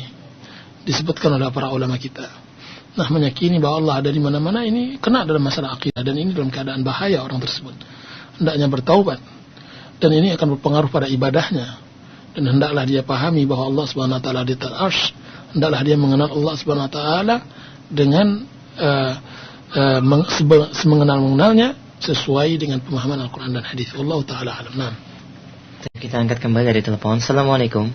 disebutkan oleh para ulama kita. Nah, meyakini bahwa Allah ada di mana-mana ini kena dalam masalah akidah, dan ini dalam keadaan bahaya orang tersebut. Hendaknya bertaubat, dan ini akan berpengaruh pada ibadahnya. Dan hendaklah dia pahami bahwa Allah Subhanahu wa taala di atas arsy. Hendaklah dia mengenal Allah Subhanahu wa taala dengan semengenal-mengenalnya sesuai dengan pemahaman Al-Quran dan Hadis. Wallahu taala alam. Nah, kita angkat kembali dari telepon. Assalamualaikum.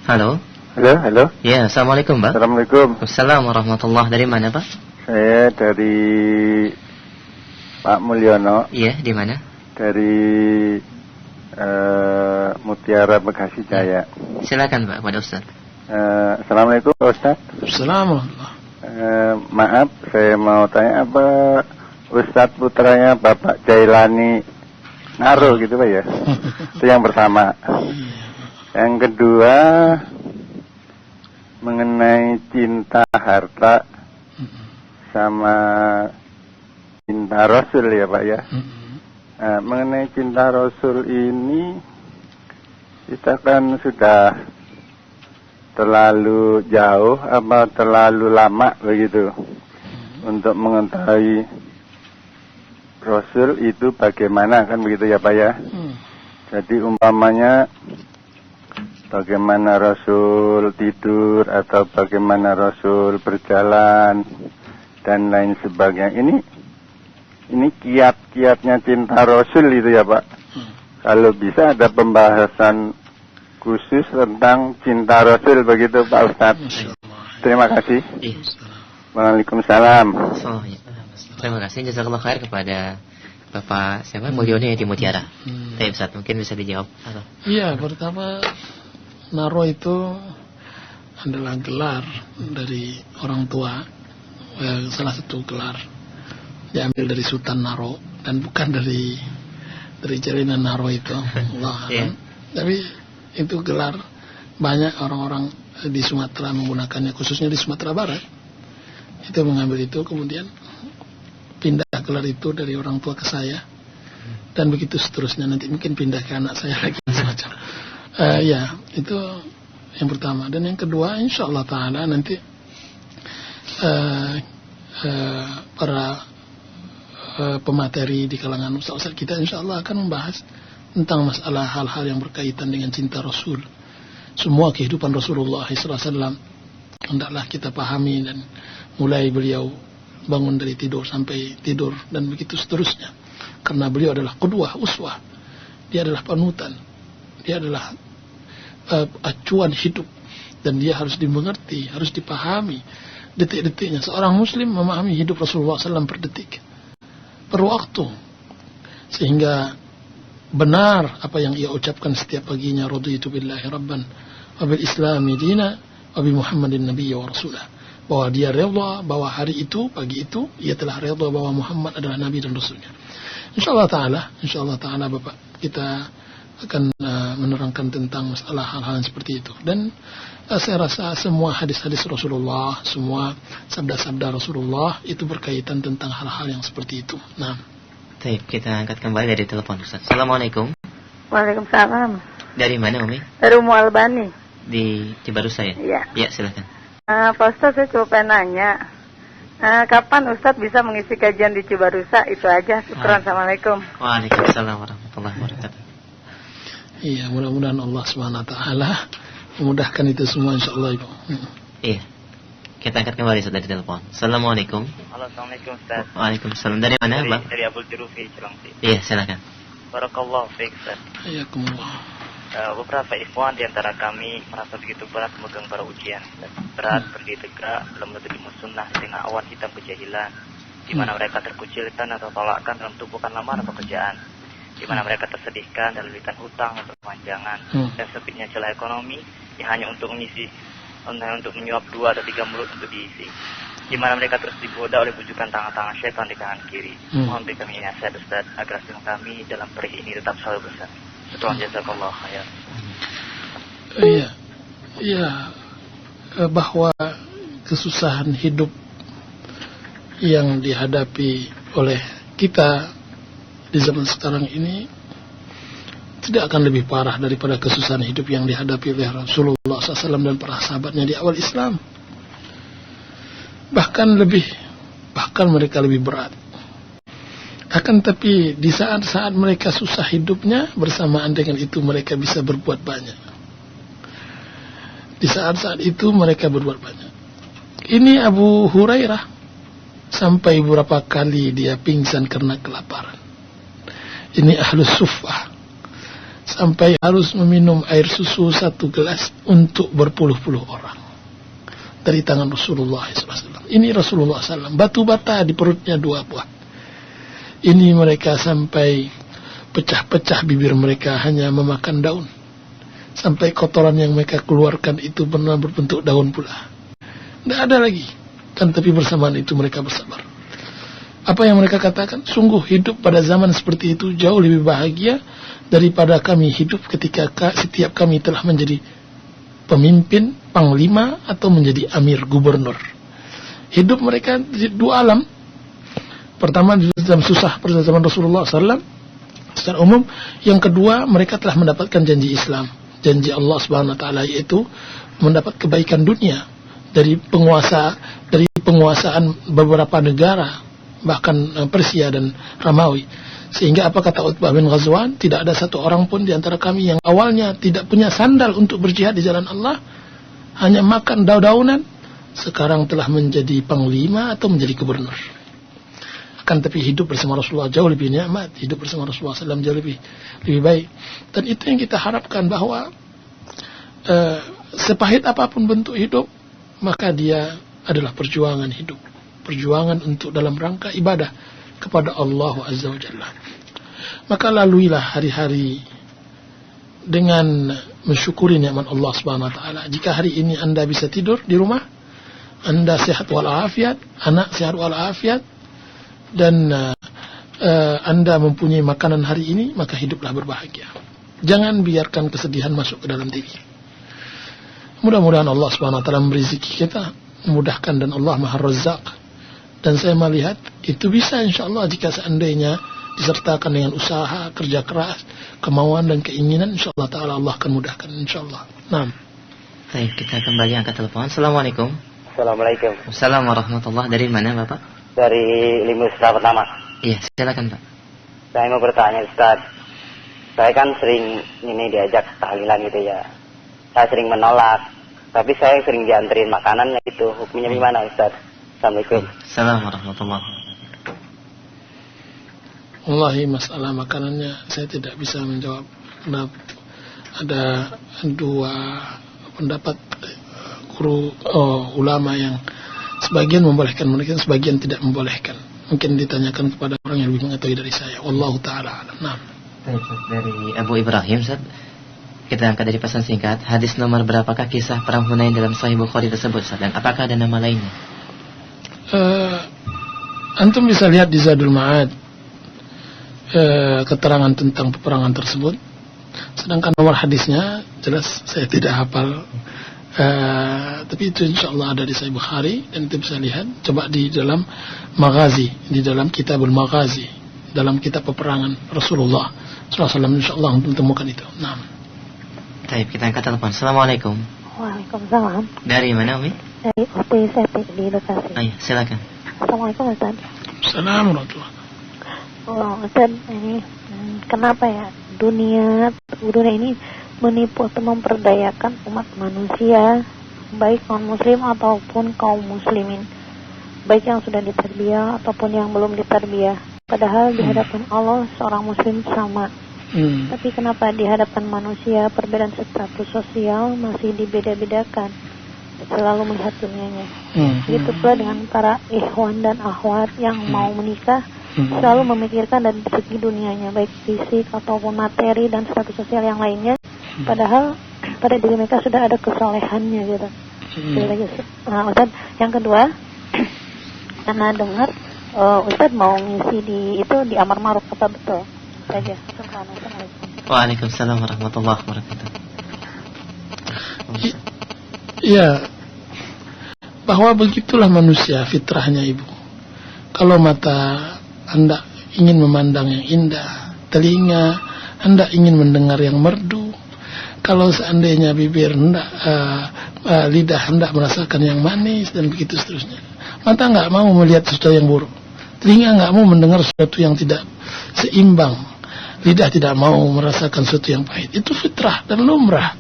Halo. Halo. Ya, assalamualaikum, Pak. Assalamualaikum. Assalamualaikum warahmatullahi. Dari mana, Pak? Saya dari Pak Mulyono. Iya, di mana? Dari Mutiara Bekasi Jaya. Silakan, Pak, pada Ustaz. Assalamualaikum, Pak Ustaz. Assalamualaikum. Maaf, saya mau tanya, apa Ustadz putranya Bapak Jailani Naro gitu Pak ya? Itu yang pertama. Yang kedua, mengenai cinta harta sama cinta Rasul ya Pak ya. Nah, mengenai cinta Rasul ini, kita kan sudah terlalu jauh apa terlalu lama begitu untuk mengetahui Rasul itu bagaimana, kan begitu ya Pak ya. Jadi umpamanya bagaimana Rasul tidur atau bagaimana Rasul berjalan dan lain sebagainya. Ini kiat-kiatnya cinta Rasul itu ya Pak. Kalau bisa ada pembahasan khusus tentang cinta Rasul begitu Pak Ustadz. Terima kasih. Waalaikumsalam. Terima kasih, jazakallahu khair kepada Bapak siapa? Mulyono di Mutiara. Baik Ustaz, mungkin bisa dijawab. Iya, pertama Naro itu adalah gelar dari orang tua, salah satu gelar diambil dari Sultan Naro dan bukan dari Jalinan Naro itu. Allah. Tapi itu gelar banyak orang-orang di Sumatera menggunakannya, khususnya di Sumatera Barat. Itu mengambil itu, kemudian pindah gelar itu dari orang tua ke saya, dan begitu seterusnya. Nanti mungkin pindah ke anak saya lagi semacam. Ya, itu yang pertama. Dan yang kedua, insya Allah Ta'ala nanti para pemateri di kalangan ustaz-ustaz kita insya Allah akan membahas tentang masalah hal-hal yang berkaitan dengan cinta Rasul. Semua kehidupan Rasulullah SAW hendaklah kita pahami, dan mulai beliau bangun dari tidur sampai tidur dan begitu seterusnya. Karena beliau adalah qudwah, uswah. Dia adalah panutan. Dia adalah acuan hidup, dan dia harus dimengerti, harus dipahami detik-detiknya. Seorang muslim memahami hidup Rasulullah SAW per detik, per waktu, sehingga benar apa yang ia ucapkan setiap paginya, raditu billahi rabban wa bil islami dina wa bi muhammadin nabiyya wa rasulah. Bahwa dia redha bahwa hari itu, pagi itu, ia telah redha bahwa Muhammad adalah nabi dan rasulnya. Insyaallah taala Bapak, kita akan menerangkan tentang masalah hal-hal seperti itu. Dan saya rasa semua hadis-hadis Rasulullah, semua sabda-sabda Rasulullah itu berkaitan tentang hal-hal yang seperti itu. Nah, baik, kita angkat kembali dari telepon Ustaz. Assalamualaikum. Waalaikumsalam. Dari mana Umi? Dari Umu Albani. Di Cibarusah ya? Iya. Ya, silakan. Pak Ustaz, saya cuma pengen nanya, kapan Ustaz bisa mengisi kajian di Cibarusah? Itu aja. Syukran. Assalamualaikum. Waalaikumsalam warahmatullahi wabarakatuh. Iya, mudah-mudahan Allah SWT memudahkan itu semua, insyaAllah Ibu. Iya. Kita angkat kembali Ustaz dari telepon. Assalamualaikum. Halo, Assalamualaikum Ustaz. Waalaikumsalam. Dari mana Bang? Dari Abdul Jurufi, Cilangsi. Iya, silakan. Barakallahu fiik Ustaz. Iyakumullah. Beberapa ikhwan di antara kami merasa begitu berat memegang para ujian. Berat berdiri tegak dalam menuntut ilmu sunnah di tengah awan hitam kejahilan, di mana mereka terkucilkan atau tolakkan dalam tumpukan lamaran pekerjaan, di mana mereka tersedihkan dalam lilitan hutang atau kepanjangan, dan sempitnya celah ekonomi yang hanya untuk mengisi, hanya untuk menyuap 2 atau 3 mulut untuk diisi, di mana mereka terus digoda oleh bujukan tangan-tangan syaitan di kanan kiri. Mohon beri kami nasihat Ustaz agar kami dalam perih ini tetap selalu bersama. Betul, jazakallah khair. Iya, bahwa kesusahan hidup yang dihadapi oleh kita di zaman sekarang ini tidak akan lebih parah daripada kesusahan hidup yang dihadapi oleh Rasulullah SAW dan para sahabatnya di awal Islam. Bahkan mereka lebih berat. Akan tapi di saat-saat mereka susah hidupnya, bersamaan dengan itu mereka bisa berbuat banyak. Di saat-saat itu mereka berbuat banyak. Ini Abu Hurairah sampai beberapa kali dia pingsan karena kelaparan. Ini Ahlus Suffah sampai harus meminum air susu 1 gelas untuk berpuluh-puluh orang dari tangan Rasulullah SAW. Ini Rasulullah SAW, batu bata di perutnya 2 buah. Ini mereka sampai pecah-pecah bibir mereka hanya memakan daun. Sampai kotoran yang mereka keluarkan itu benar berbentuk daun pula. Tidak ada lagi. Kan tapi bersamaan itu mereka bersabar. Apa yang mereka katakan? Sungguh hidup pada zaman seperti itu jauh lebih bahagia daripada kami hidup ketika setiap kami telah menjadi pemimpin, panglima, atau menjadi amir, gubernur. Hidup mereka di 2 alam. Pertama di dalam susah pada zaman Rasulullah SAW secara umum. Yang kedua, mereka telah mendapatkan janji Islam, janji Allah Subhanahu Wa Taala, yaitu mendapat kebaikan dunia dari penguasaan beberapa negara, bahkan Persia dan Romawi. Sehingga apa kata Utbah bin Ghazwan, tidak ada satu orang pun di antara kami yang awalnya tidak punya sandal untuk berjihad di jalan Allah, hanya makan daun-daunan, sekarang telah menjadi panglima atau menjadi gubernur. Akan tapi hidup bersama Rasulullah jauh lebih nikmat, hidup bersama Rasulullah SAW jauh lebih baik. Dan itu yang kita harapkan, bahwa sepahit apapun bentuk hidup, maka dia adalah perjuangan hidup, perjuangan untuk dalam rangka ibadah kepada Allah Azza wa Jalla. Maka laluilah hari-hari dengan mensyukuri nikmat Allah Subhanahu Wa Taala. Jika hari ini Anda bisa tidur di rumah, Anda sehat walafiat, anak sehat walafiat, dan Anda mempunyai makanan hari ini, maka hiduplah berbahagia. Jangan biarkan kesedihan masuk ke dalam diri. Mudah-mudahan Allah Subhanahu wa taala memberi rezeki kita, memudahkan, dan Allah Maha Razzaq. Dan saya melihat itu bisa insyaallah jika seandainya disertakan dengan usaha, kerja keras, kemauan dan keinginan, insyaallah taala Allah akan mudahkan insyaallah. Naam. Baik, kita kembali angkat telepon. Assalamualaikum. Assalamualaikum. Assalamualaikum warahmatullahi. Dari mana Bapak? Dari Limus pertama. Iya, silakan Pak. Saya mau bertanya Ustaz. Saya kan sering ini diajak tahlilan gitu ya. Saya sering menolak, tapi saya sering dianterin makanannya itu. Hukumnya gimana Ustaz? Assalamualaikum. Assalamualaikum warahmatullahi. Wallahi masalah makanannya saya tidak bisa menjawab. Kenapa? Ada dua pendapat guru ulama yang sebagian membolehkan, mereka sebagian tidak membolehkan. Mungkin ditanyakan kepada orang yang lebih mengetahui dari saya. Wallahu taala alam. Nah. Dari Abu Ibrahim, Ustaz. Kita angkat dari pesan singkat. Hadis nomor berapakah kisah perang Hunain dalam Sahih Bukhari tersebut, Ustaz? Dan apakah ada nama lainnya? Antum bisa lihat di Zadul Ma'ad keterangan tentang peperangan tersebut. Sedangkan nomor hadisnya jelas saya tidak hafal. Tapi itu insyaallah ada di Sahih Bukhari dan itu bisa lihat. Coba di dalam Maghazi, di dalam Kitabul Maghazi, dalam kitab peperangan Rasulullah SAW, insyaallah untuk temukan itu. Nah. Baik, kita angkat telepon. Assalamualaikum. Waalaikumsalam. Dari mana Umi? Dari Upi Sepik di Bekasi. Ayo, silakan. Assalamualaikum Ustaz. Assalamualaikum. Ustaz, ini kenapa ya dunia ini menipu atau memperdayakan umat manusia, baik non muslim ataupun kaum muslimin, baik yang sudah ditarbiyah ataupun yang belum ditarbiyah. Padahal di hadapan Allah seorang muslim sama. Tapi kenapa di hadapan manusia perbedaan status sosial masih dibeda-bedakan, selalu melihat dunianya. Begitu pula dengan para ikhwan dan akhwat yang mau menikah, selalu memikirkan dari segi dunianya, baik fisik ataupun materi dan status sosial yang lainnya. Padahal pada diri mereka sudah ada kesolehannya gitu. Nah, Ustaz, yang kedua, karena dengar Ustaz mau ngisi di Amar Ma'ruf, apa betul? Saja. Waalaikumsalam warahmatullahi wabarakatuh. Ya, bahwa begitulah manusia fitrahnya Ibu. Kalau mata Anda ingin memandang yang indah, telinga Anda ingin mendengar yang merdu, kalau seandainya bibir hendak, lidah hendak merasakan yang manis dan begitu seterusnya. Mata nggak mau melihat sesuatu yang buruk, telinga nggak mau mendengar sesuatu yang tidak seimbang, lidah tidak mau merasakan sesuatu yang pahit. Itu fitrah dan lumrah.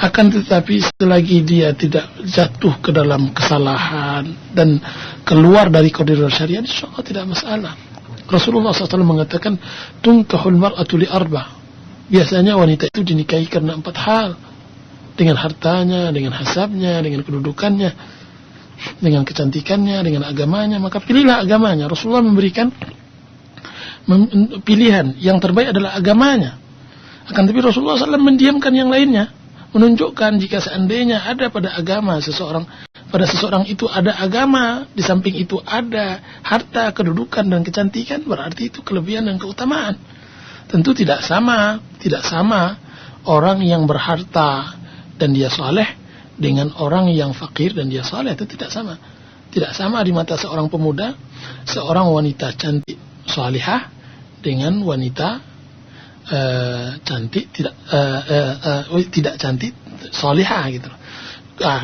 Akan tetapi selagi dia tidak jatuh ke dalam kesalahan dan keluar dari koridor syariat, insyaallah tidak masalah. Rasulullah SAW mengatakan, tunkahul mar'atu li arba'. Biasanya wanita itu dinikahi karena 4 hal. Dengan hartanya, dengan hasabnya, dengan kedudukannya, dengan kecantikannya, dengan agamanya. Maka pilihlah agamanya. Rasulullah memberikan pilihan yang terbaik adalah agamanya. Akan tetapi Rasulullah SAW mendiamkan yang lainnya, menunjukkan jika seandainya ada pada agama seseorang, pada seseorang itu ada agama, di samping itu ada harta, kedudukan dan kecantikan, berarti itu kelebihan dan keutamaan. Tentu tidak sama orang yang berharta dan dia saleh dengan orang yang fakir dan dia saleh, itu tidak sama. Tidak sama di mata seorang pemuda, seorang wanita cantik salihah dengan wanita cantik tidak cantik salihah gitu.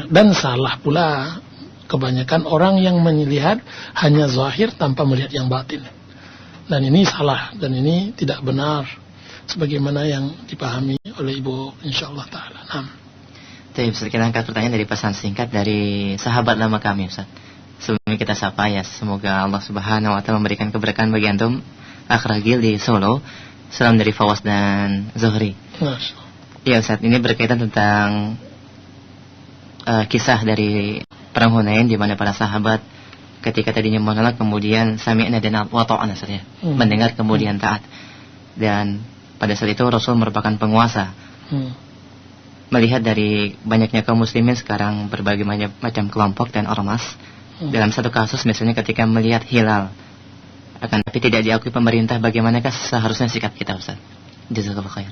Dan salah pula kebanyakan orang yang melihat hanya zahir tanpa melihat yang batin. Dan ini salah dan ini tidak benar sebagaimana yang dipahami oleh Ibu insyaallah taala. Baik, Ustaz, kita angkat pertanyaan dari pesan singkat dari sahabat lama kami, Ustaz. Sebelumnya kita sapa ya, semoga Allah Subhanahu wa taala memberikan keberkahan bagi antum, Akhragil di Solo. Salam dari Fawas dan Zuhri. Iya Ustaz, ini berkaitan tentang kisah dari perang Hunain di mana para sahabat ketika tadinya menolak kemudian sami'na dan wata'na saja, mendengar kemudian taat. Dan pada saat itu Rasul merupakan penguasa. Melihat dari banyaknya kaum muslimin sekarang berbagai macam kelompok dan ormas. Dalam satu kasus misalnya ketika melihat hilal akan tapi tidak diakui pemerintah, bagaimanakah seharusnya sikap kita, Ustaz? Jazakallahu khair.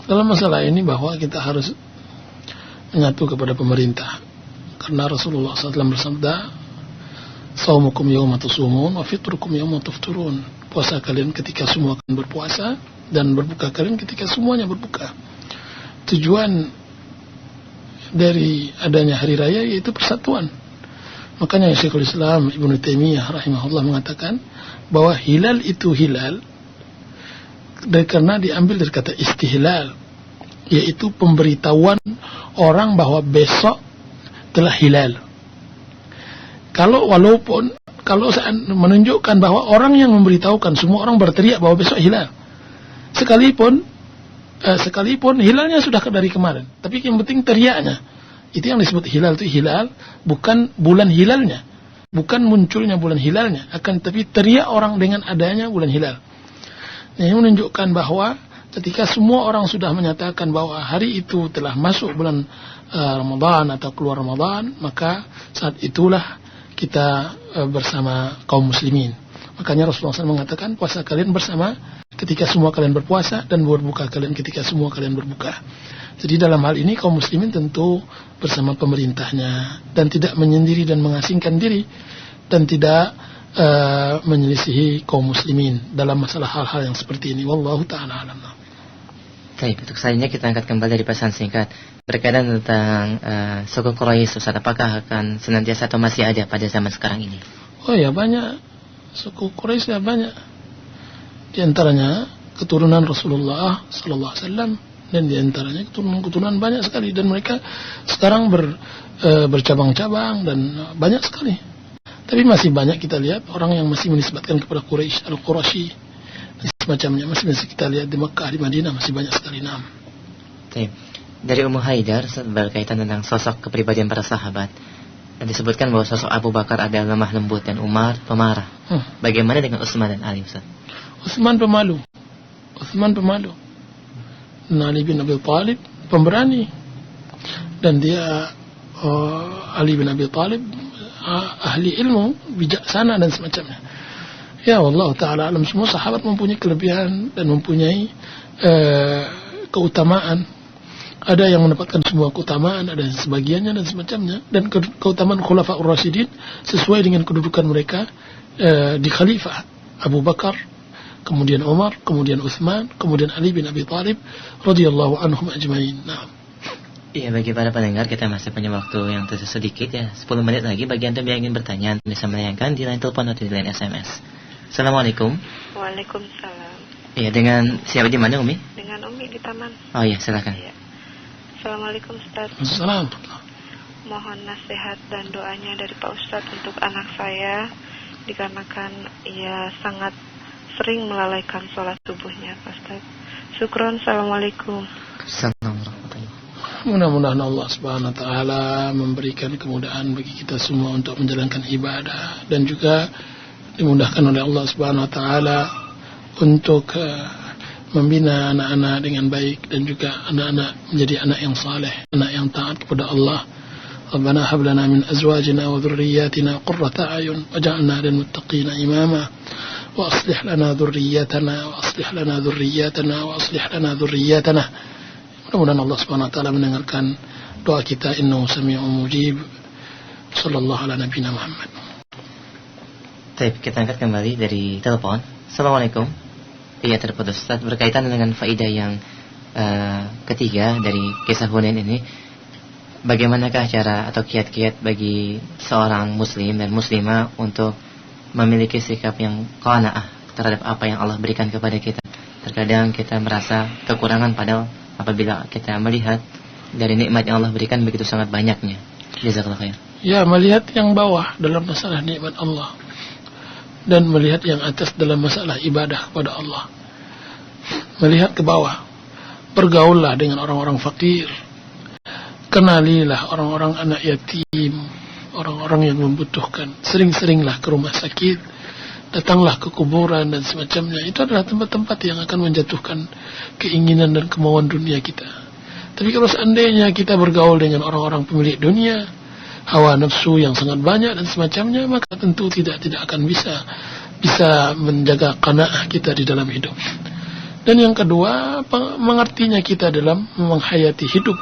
Dalam masalah ini bahwa kita harus menyatu kepada pemerintah, karena Rasulullah SAW bersabda, "Shaumukum yawma tusumun wa fitrukum yawma tufturun." Puasa kalian ketika semua akan berpuasa, dan berbuka kalian ketika semuanya berbuka. Tujuan dari adanya hari raya yaitu persatuan. Makanya Syekhul Islam Ibnu Taimiyah rahimahullah mengatakan bahwa hilal itu hilal karena diambil dari kata istihlal, yaitu pemberitahuan orang bahwa besok telah hilal. Kalau menunjukkan bahwa orang yang memberitahukan, semua orang berteriak bahwa besok hilal, sekalipun hilalnya sudah dari kemarin, tapi yang penting teriaknya. Itu yang disebut hilal, itu hilal, bukan bulan hilalnya, bukan munculnya bulan hilalnya, akan tapi teriak orang dengan adanya bulan hilal. Ini menunjukkan bahwa ketika semua orang sudah menyatakan bahwa hari itu telah masuk bulan Ramadan atau keluar Ramadan, maka saat itulah kita bersama kaum muslimin. Makanya Rasulullah SAW mengatakan, puasa kalian bersama ketika semua kalian berpuasa, dan berbuka kalian ketika semua kalian berbuka. Jadi dalam hal ini kaum muslimin tentu bersama pemerintahnya, dan tidak menyendiri dan mengasingkan diri, dan tidak menyelisihi kaum muslimin dalam masalah hal-hal yang seperti ini. Wallahu ta'ala alam. Baik, untuk selanjutnya kita angkat kembali dari pesan singkat berkaitan tentang suku Quraisy, Ustaz, apakah akan senantiasa atau masih ada pada zaman sekarang ini? Oh ya, banyak suku Quraisy, ya banyak. Di antaranya keturunan Rasulullah sallallahu alaihi wasallam, dan di antaranya keturunan banyak sekali, dan mereka sekarang bercabang-cabang dan banyak sekali. Tapi masih banyak kita lihat orang yang masih menisbatkan kepada Quraisy, Al-Quraisy, semacamnya masih kita lihat di Mekah, di Madinah masih banyak sekali. Dari Ummu Haidar berkaitan tentang sosok kepribadian para sahabat, disebutkan bahwa sosok Abu Bakar adalah lemah lembut dan Umar pemarah. Bagaimana dengan Utsman dan Ali, Ustaz? Utsman pemalu. Dan Ali bin Abi Thalib pemberani, dan dia Ali bin Abi Thalib ahli ilmu, bijaksana dan semacamnya. Ya Allah Ta'ala alam, semua sahabat mempunyai kelebihan dan mempunyai keutamaan. Ada yang mendapatkan semua keutamaan, ada sebagiannya dan semacamnya. Dan keutamaan Khulafaur Rasyidin sesuai dengan kedudukan mereka di khalifah. Abu Bakar, kemudian Umar, kemudian Utsman, kemudian Ali bin Abi Thalib radhiyallahu anhum ajmain. Nah. Iya, bagi para pendengar kita masih punya waktu yang tersisa sedikit ya, 10 menit lagi. Bagi Anda yang ingin bertanya, bisa melayangkan di line telepon atau di line SMS. Assalamualaikum. Waalaikumsalam. Iya, dengan siapa di mana, Umi? Dengan Umi di taman. Oh iya, silakan. Iya. Assalamualaikum, Ustaz. Assalamualaikum. Mohon nasihat dan doanya dari Pak Ustaz untuk anak saya, dikarenakan ia sangat sering melalaikan sholat subuhnya, Pak Ustaz. Syukron. Assalamualaikum. Assalamualaikum. Mudah-mudahan Allah Subhanahu wa taala memberikan kemudahan bagi kita semua untuk menjalankan ibadah, dan juga dimudahkan oleh Allah Subhanahu wa taala untuk membina anak-anak dengan baik, dan juga anak-anak menjadi anak yang saleh, anak yang taat kepada Allah. Rabbana hab lana min azwajina wa dhurriyyatina qurrata a'yun waj'alna lil muttaqina imama wa aslih lana dhurriyyatana wa aslih lana dhurriyyatana wa aslih lana dhurriyyatana. Mudah-mudahan Allah Subhanahu wa taala mendengarkan doa kita. Innahu sami'un mujib. Sallallahu ala nabiyina Muhammad. Baik, kita angkat kembali dari telepon. Assalamualaikum. Iya, terputus, Ustaz. Berkaitan dengan faedah yang ketiga dari kisah Hunain ini, bagaimanakah cara atau kiat-kiat bagi seorang muslim dan muslimah untuk memiliki sikap yang qanaah terhadap apa yang Allah berikan kepada kita? Terkadang kita merasa kekurangan, padahal apabila kita melihat dari nikmat yang Allah berikan begitu sangat banyaknya. Jazakallahu khair. Ya, melihat yang bawah dalam masalah nikmat Allah, dan melihat yang atas dalam masalah ibadah kepada Allah. Melihat ke bawah, bergaullah dengan orang-orang fakir, kenalilah orang-orang anak yatim, orang-orang yang membutuhkan. Sering-seringlah ke rumah sakit, datanglah ke kuburan dan semacamnya. Itu adalah tempat-tempat yang akan menjatuhkan keinginan dan kemauan dunia kita. Tapi kalau seandainya kita bergaul dengan orang-orang pemilik dunia, hawa nafsu yang sangat banyak dan semacamnya, maka tentu tidak akan bisa menjaga qanaah kita di dalam hidup. Dan yang kedua, mengertinya kita dalam menghayati hidup,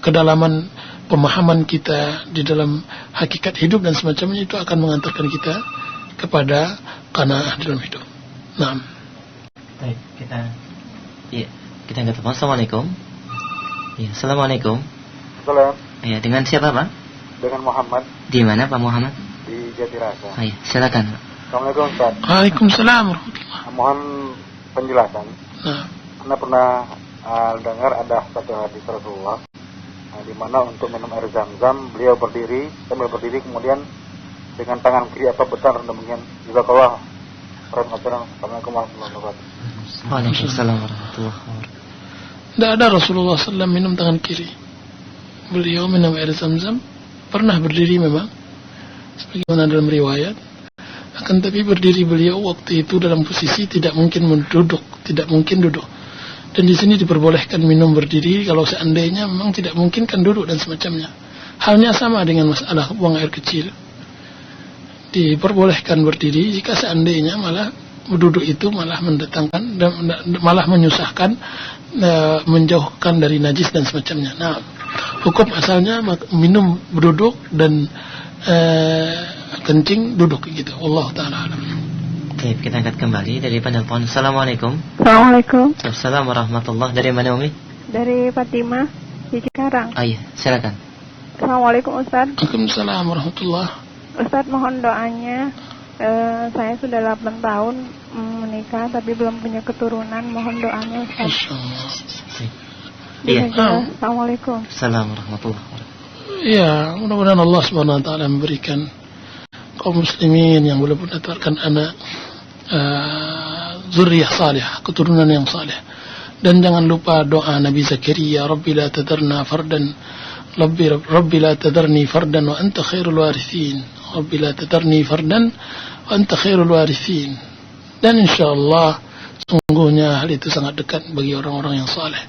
kedalaman pemahaman kita di dalam hakikat hidup dan semacamnya itu akan mengantarkan kita kepada qanaah dalam hidup. Naam. Baik, kita angkat telepon. Assalamualaikum. Ya, assalamualaikum. Salam. Ya, dengan siapa Pak? Dengan Muhammad. Di mana Pak Muhammad? Di Jatirasa. Ya, silakan. Assalamualaikum Ustaz. Waalaikumsalam. Mohon penjelasan. Nah. Anda pernah dengar ada satu hadis Rasulullah di mana untuk minum air Zam-Zam beliau berdiri kemudian dengan tangan kiri atau benar demikian. Jazakallah. Assalamualaikum warahmatullahi wabarakatuh. Waalaikumsalam warahmatullahi wabarakatuh. Tidak ada Rasulullah SAW minum tangan kiri. Beliau minum air Zam-Zam pernah berdiri memang, sebagaimana dalam riwayat. Akan tapi berdiri beliau waktu itu dalam posisi tidak mungkin duduk. Dan di sini diperbolehkan minum berdiri kalau seandainya memang tidak mungkin kan duduk dan semacamnya. Halnya sama dengan masalah buang air kecil. Diperbolehkan berdiri jika seandainya malah duduk itu malah mendatangkan dan malah menyusahkan, menjauhkan dari najis dan semacamnya. Nah, hukum asalnya minum duduk dan kencing duduk gitu. Allah taala alam. Baik, kita angkat kembali dari penelpon. Assalamualaikum. Assalamualaikum. Assalamualaikum warahmatullahi. Dari mana Umi? Dari Fatimah di Cikarang. Iya, silakan. Assalamualaikum Ustaz. Waalaikumsalam warahmatullahi. Ustaz, mohon doanya. Saya sudah 8 tahun menikah tapi belum punya keturunan. Mohon doanya Ustaz. Iya. Assalamualaikum. Assalamualaikum warahmatullahi wabarakatuh. Ya, mudah-mudahan Allah Subhanahu wa taala memberikan kaum muslimin yang boleh mendapatkan anak zuriyah salih, keturunan yang salih. Dan jangan lupa doa Nabi Zakaria, Rabbi la tadarna fardan, Rabbi la tadarni fardan wa anta khairul warithin. Rabbi la tadarni fardan wa anta khairul warithin. Dan insyaallah sungguhnya hal itu sangat dekat bagi orang-orang yang saleh.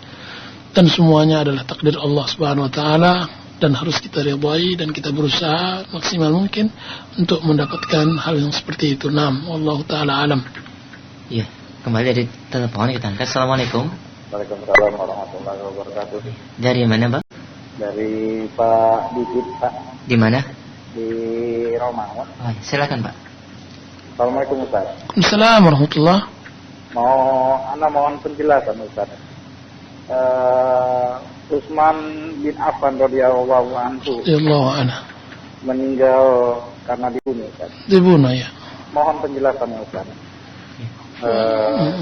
Dan semuanya adalah takdir Allah Subhanahu wa taala dan harus kita ridai dan kita berusaha maksimal mungkin untuk mendapatkan hal yang seperti itu. Naam, wallahu taala alam. Iya, kembali dari telepon kita angkat. Assalamualaikum. Waalaikumsalam warahmatullahi wabarakatuh. Dari mana, Pak? Dari Pak Dikit, Pak. Di mana? Di Romangun. Silakan, Pak. Assalamualaikum Ustaz. Waalaikumsalam warahmatullahi. Anda mohon penjelasan Ustaz. Utsman bin Affan radhiyallahu anhu meninggal karena dibunuh Ustaz. Dibunuh ya. Mohon penjelasannya Ustaz.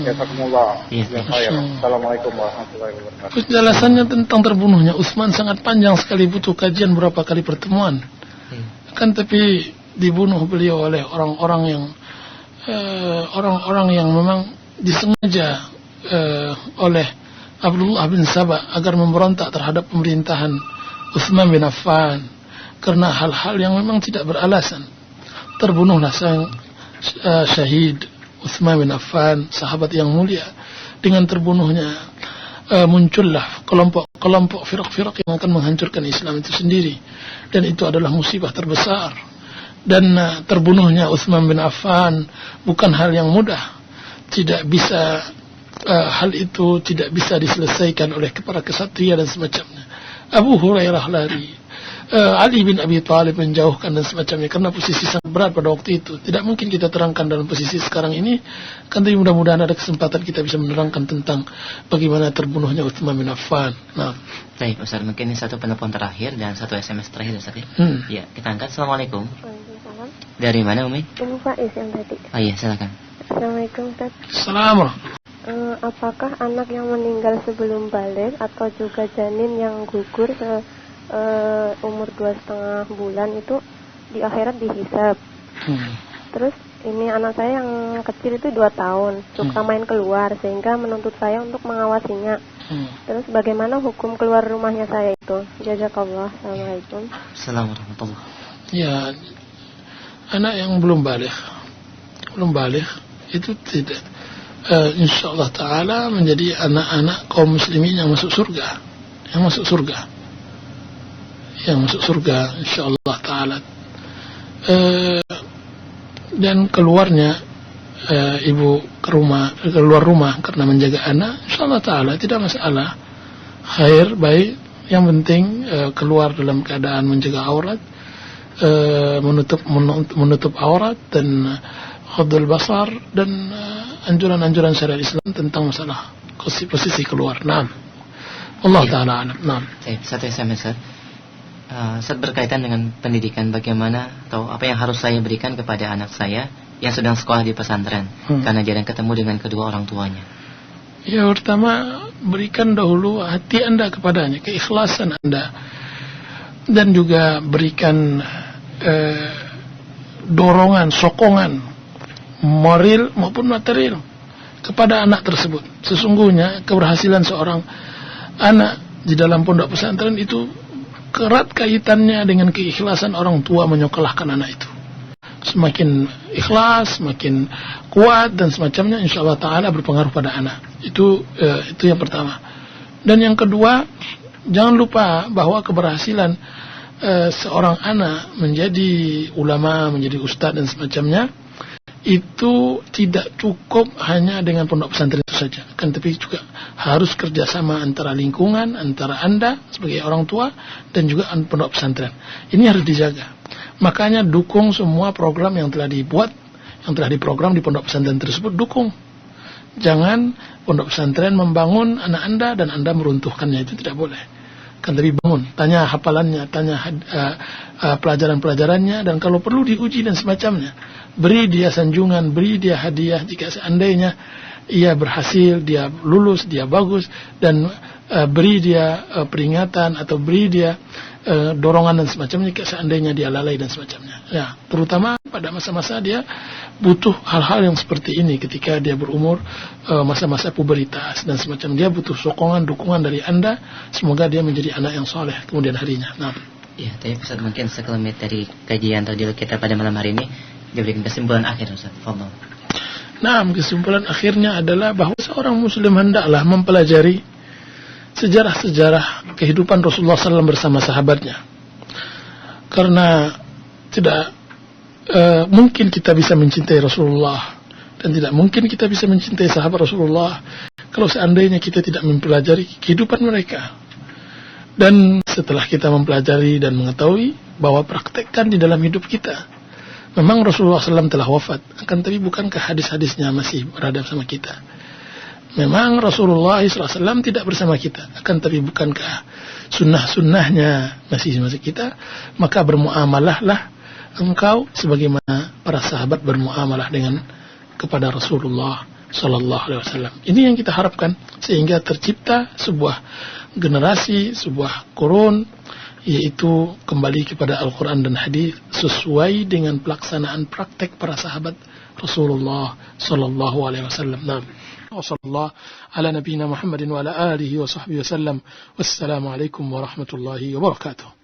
Jazakumullah. Assalamualaikum warahmatullahi wabarakatuh. Penjelasannya tentang terbunuhnya Utsman sangat panjang sekali, butuh kajian berapa kali pertemuan. Kan tapi dibunuh beliau oleh orang-orang yang memang disengaja oleh Abdullah bin Sabah agar memberontak terhadap pemerintahan Utsman bin Affan karena hal-hal yang memang tidak beralasan. Terbunuhlah sang syahid Utsman bin Affan, sahabat yang mulia. Dengan terbunuhnya muncullah kelompok firaq-firaq yang akan menghancurkan Islam itu sendiri, dan itu adalah musibah terbesar. Dan terbunuhnya Utsman bin Affan bukan hal yang mudah. Tidak bisa hal itu tidak bisa diselesaikan oleh para kesatria dan semacamnya. Abu Hurairah lari, Ali bin Abi Thalib menjauhkan dan semacamnya karena posisi sangat berat pada waktu itu. Tidak mungkin kita terangkan dalam posisi sekarang ini, kan tapi mudah-mudahan ada kesempatan kita bisa menerangkan tentang bagaimana terbunuhnya Utsman bin Affan. Nah, baik Ustaz, mungkin ini satu penelpon terakhir dan satu SMS terakhir Ustaz ya. Ya, kita angkat. Assalamualaikum. Waalaikumsalam. Dari mana Umi? Faiz yang tadi. Iya, silakan. Assalamualaikum Ustaz. Assalamualaikum. Apakah anak yang meninggal sebelum balik atau juga janin yang gugur umur 2,5 bulan itu di akhirat dihisab? Terus ini anak saya yang kecil itu 2 tahun, suka main keluar sehingga menuntut saya untuk mengawasinya. Terus bagaimana hukum keluar rumahnya saya itu? Jazakallah. Assalamualaikum. Assalamualaikum. Ya, anak yang belum balik itu tidak insyaallah taala menjadi anak-anak kaum muslimin yang masuk surga. yang masuk surga insyaallah taala. Dan keluarnya ibu keluar rumah karena menjaga anak, insyaallah taala tidak masalah, khair, baik. Yang penting keluar dalam keadaan menjaga aurat, menutup aurat dan ghadul basar, dan anjuran-anjuran syariat Islam tentang masalah posisi keluar. Naam. Allah taala alam. Naam. Satu SMS, Ustaz, berkaitan dengan pendidikan, bagaimana atau apa yang harus saya berikan kepada anak saya yang sedang sekolah di pesantren karena jarang ketemu dengan kedua orang tuanya? Ya, pertama berikan dahulu hati Anda kepadanya, keikhlasan Anda, dan juga berikan dorongan, sokongan moral maupun material kepada anak tersebut. Sesungguhnya keberhasilan seorang anak di dalam pondok pesantren itu erat kaitannya dengan keikhlasan orang tua menyekolahkan anak itu. Semakin ikhlas, semakin kuat dan semacamnya, insyaallah taala berpengaruh pada anak. Itu yang pertama. Dan yang kedua, jangan lupa bahwa keberhasilan seorang anak menjadi ulama, menjadi ustadz dan semacamnya, itu tidak cukup hanya dengan pondok pesantren itu saja, kan, tapi juga harus kerjasama antara lingkungan, antara Anda sebagai orang tua dan juga pondok pesantren. Ini harus dijaga. Makanya dukung semua program yang telah dibuat, yang telah diprogram di pondok pesantren tersebut, dukung. Jangan pondok pesantren membangun anak Anda dan Anda meruntuhkannya, itu tidak boleh. Kan, tapi bangun, tanya hafalannya, tanya pelajaran-pelajarannya, dan kalau perlu diuji dan semacamnya. Beri dia sanjungan, beri dia hadiah jika seandainya ia berhasil, dia lulus, dia bagus, dan beri dia peringatan atau beri dia dorongan dan semacamnya jika seandainya dia lalai dan semacamnya. Ya, terutama pada masa-masa dia butuh hal-hal yang seperti ini ketika dia berumur masa-masa pubertas dan semacam. Dia butuh sokongan, dukungan dari Anda. Semoga dia menjadi anak yang soleh kemudian harinya. Nah, ya, tapi Ustaz, mungkin sekelumit dari kajian radio kita pada malam hari ini diberikan kesimpulan akhir, Ustaz. Fadhol. Nah, kesimpulan akhirnya adalah bahwa seorang muslim hendaklah mempelajari sejarah-sejarah kehidupan Rasulullah SAW bersama sahabatnya. Karena tidak mungkin kita bisa mencintai Rasulullah dan tidak mungkin kita bisa mencintai sahabat Rasulullah kalau seandainya kita tidak mempelajari kehidupan mereka. Dan setelah kita mempelajari dan mengetahui, bahwa praktekkan di dalam hidup kita. Memang Rasulullah SAW telah wafat, akan tapi bukankah hadis-hadisnya masih berada bersama kita? Memang Rasulullah SAW tidak bersama kita, akan tapi bukankah sunnah-sunnahnya masih bersama kita? Maka bermuamalahlah engkau sebagaimana para sahabat bermuamalah dengan kepada Rasulullah Sallallahu Alaihi Wasallam. Ini yang kita harapkan, sehingga tercipta sebuah generasi, sebuah qurun, yaitu kembali kepada Al-Quran dan Hadis sesuai dengan pelaksanaan praktek para sahabat Rasulullah Sallallahu Alaihi Wasallam. Nah, wasallallahu ala nabiyina Muhammadin wa ala alihi wa sahbihi wasallam. Wassalamualaikum warahmatullahi wabarakatuh.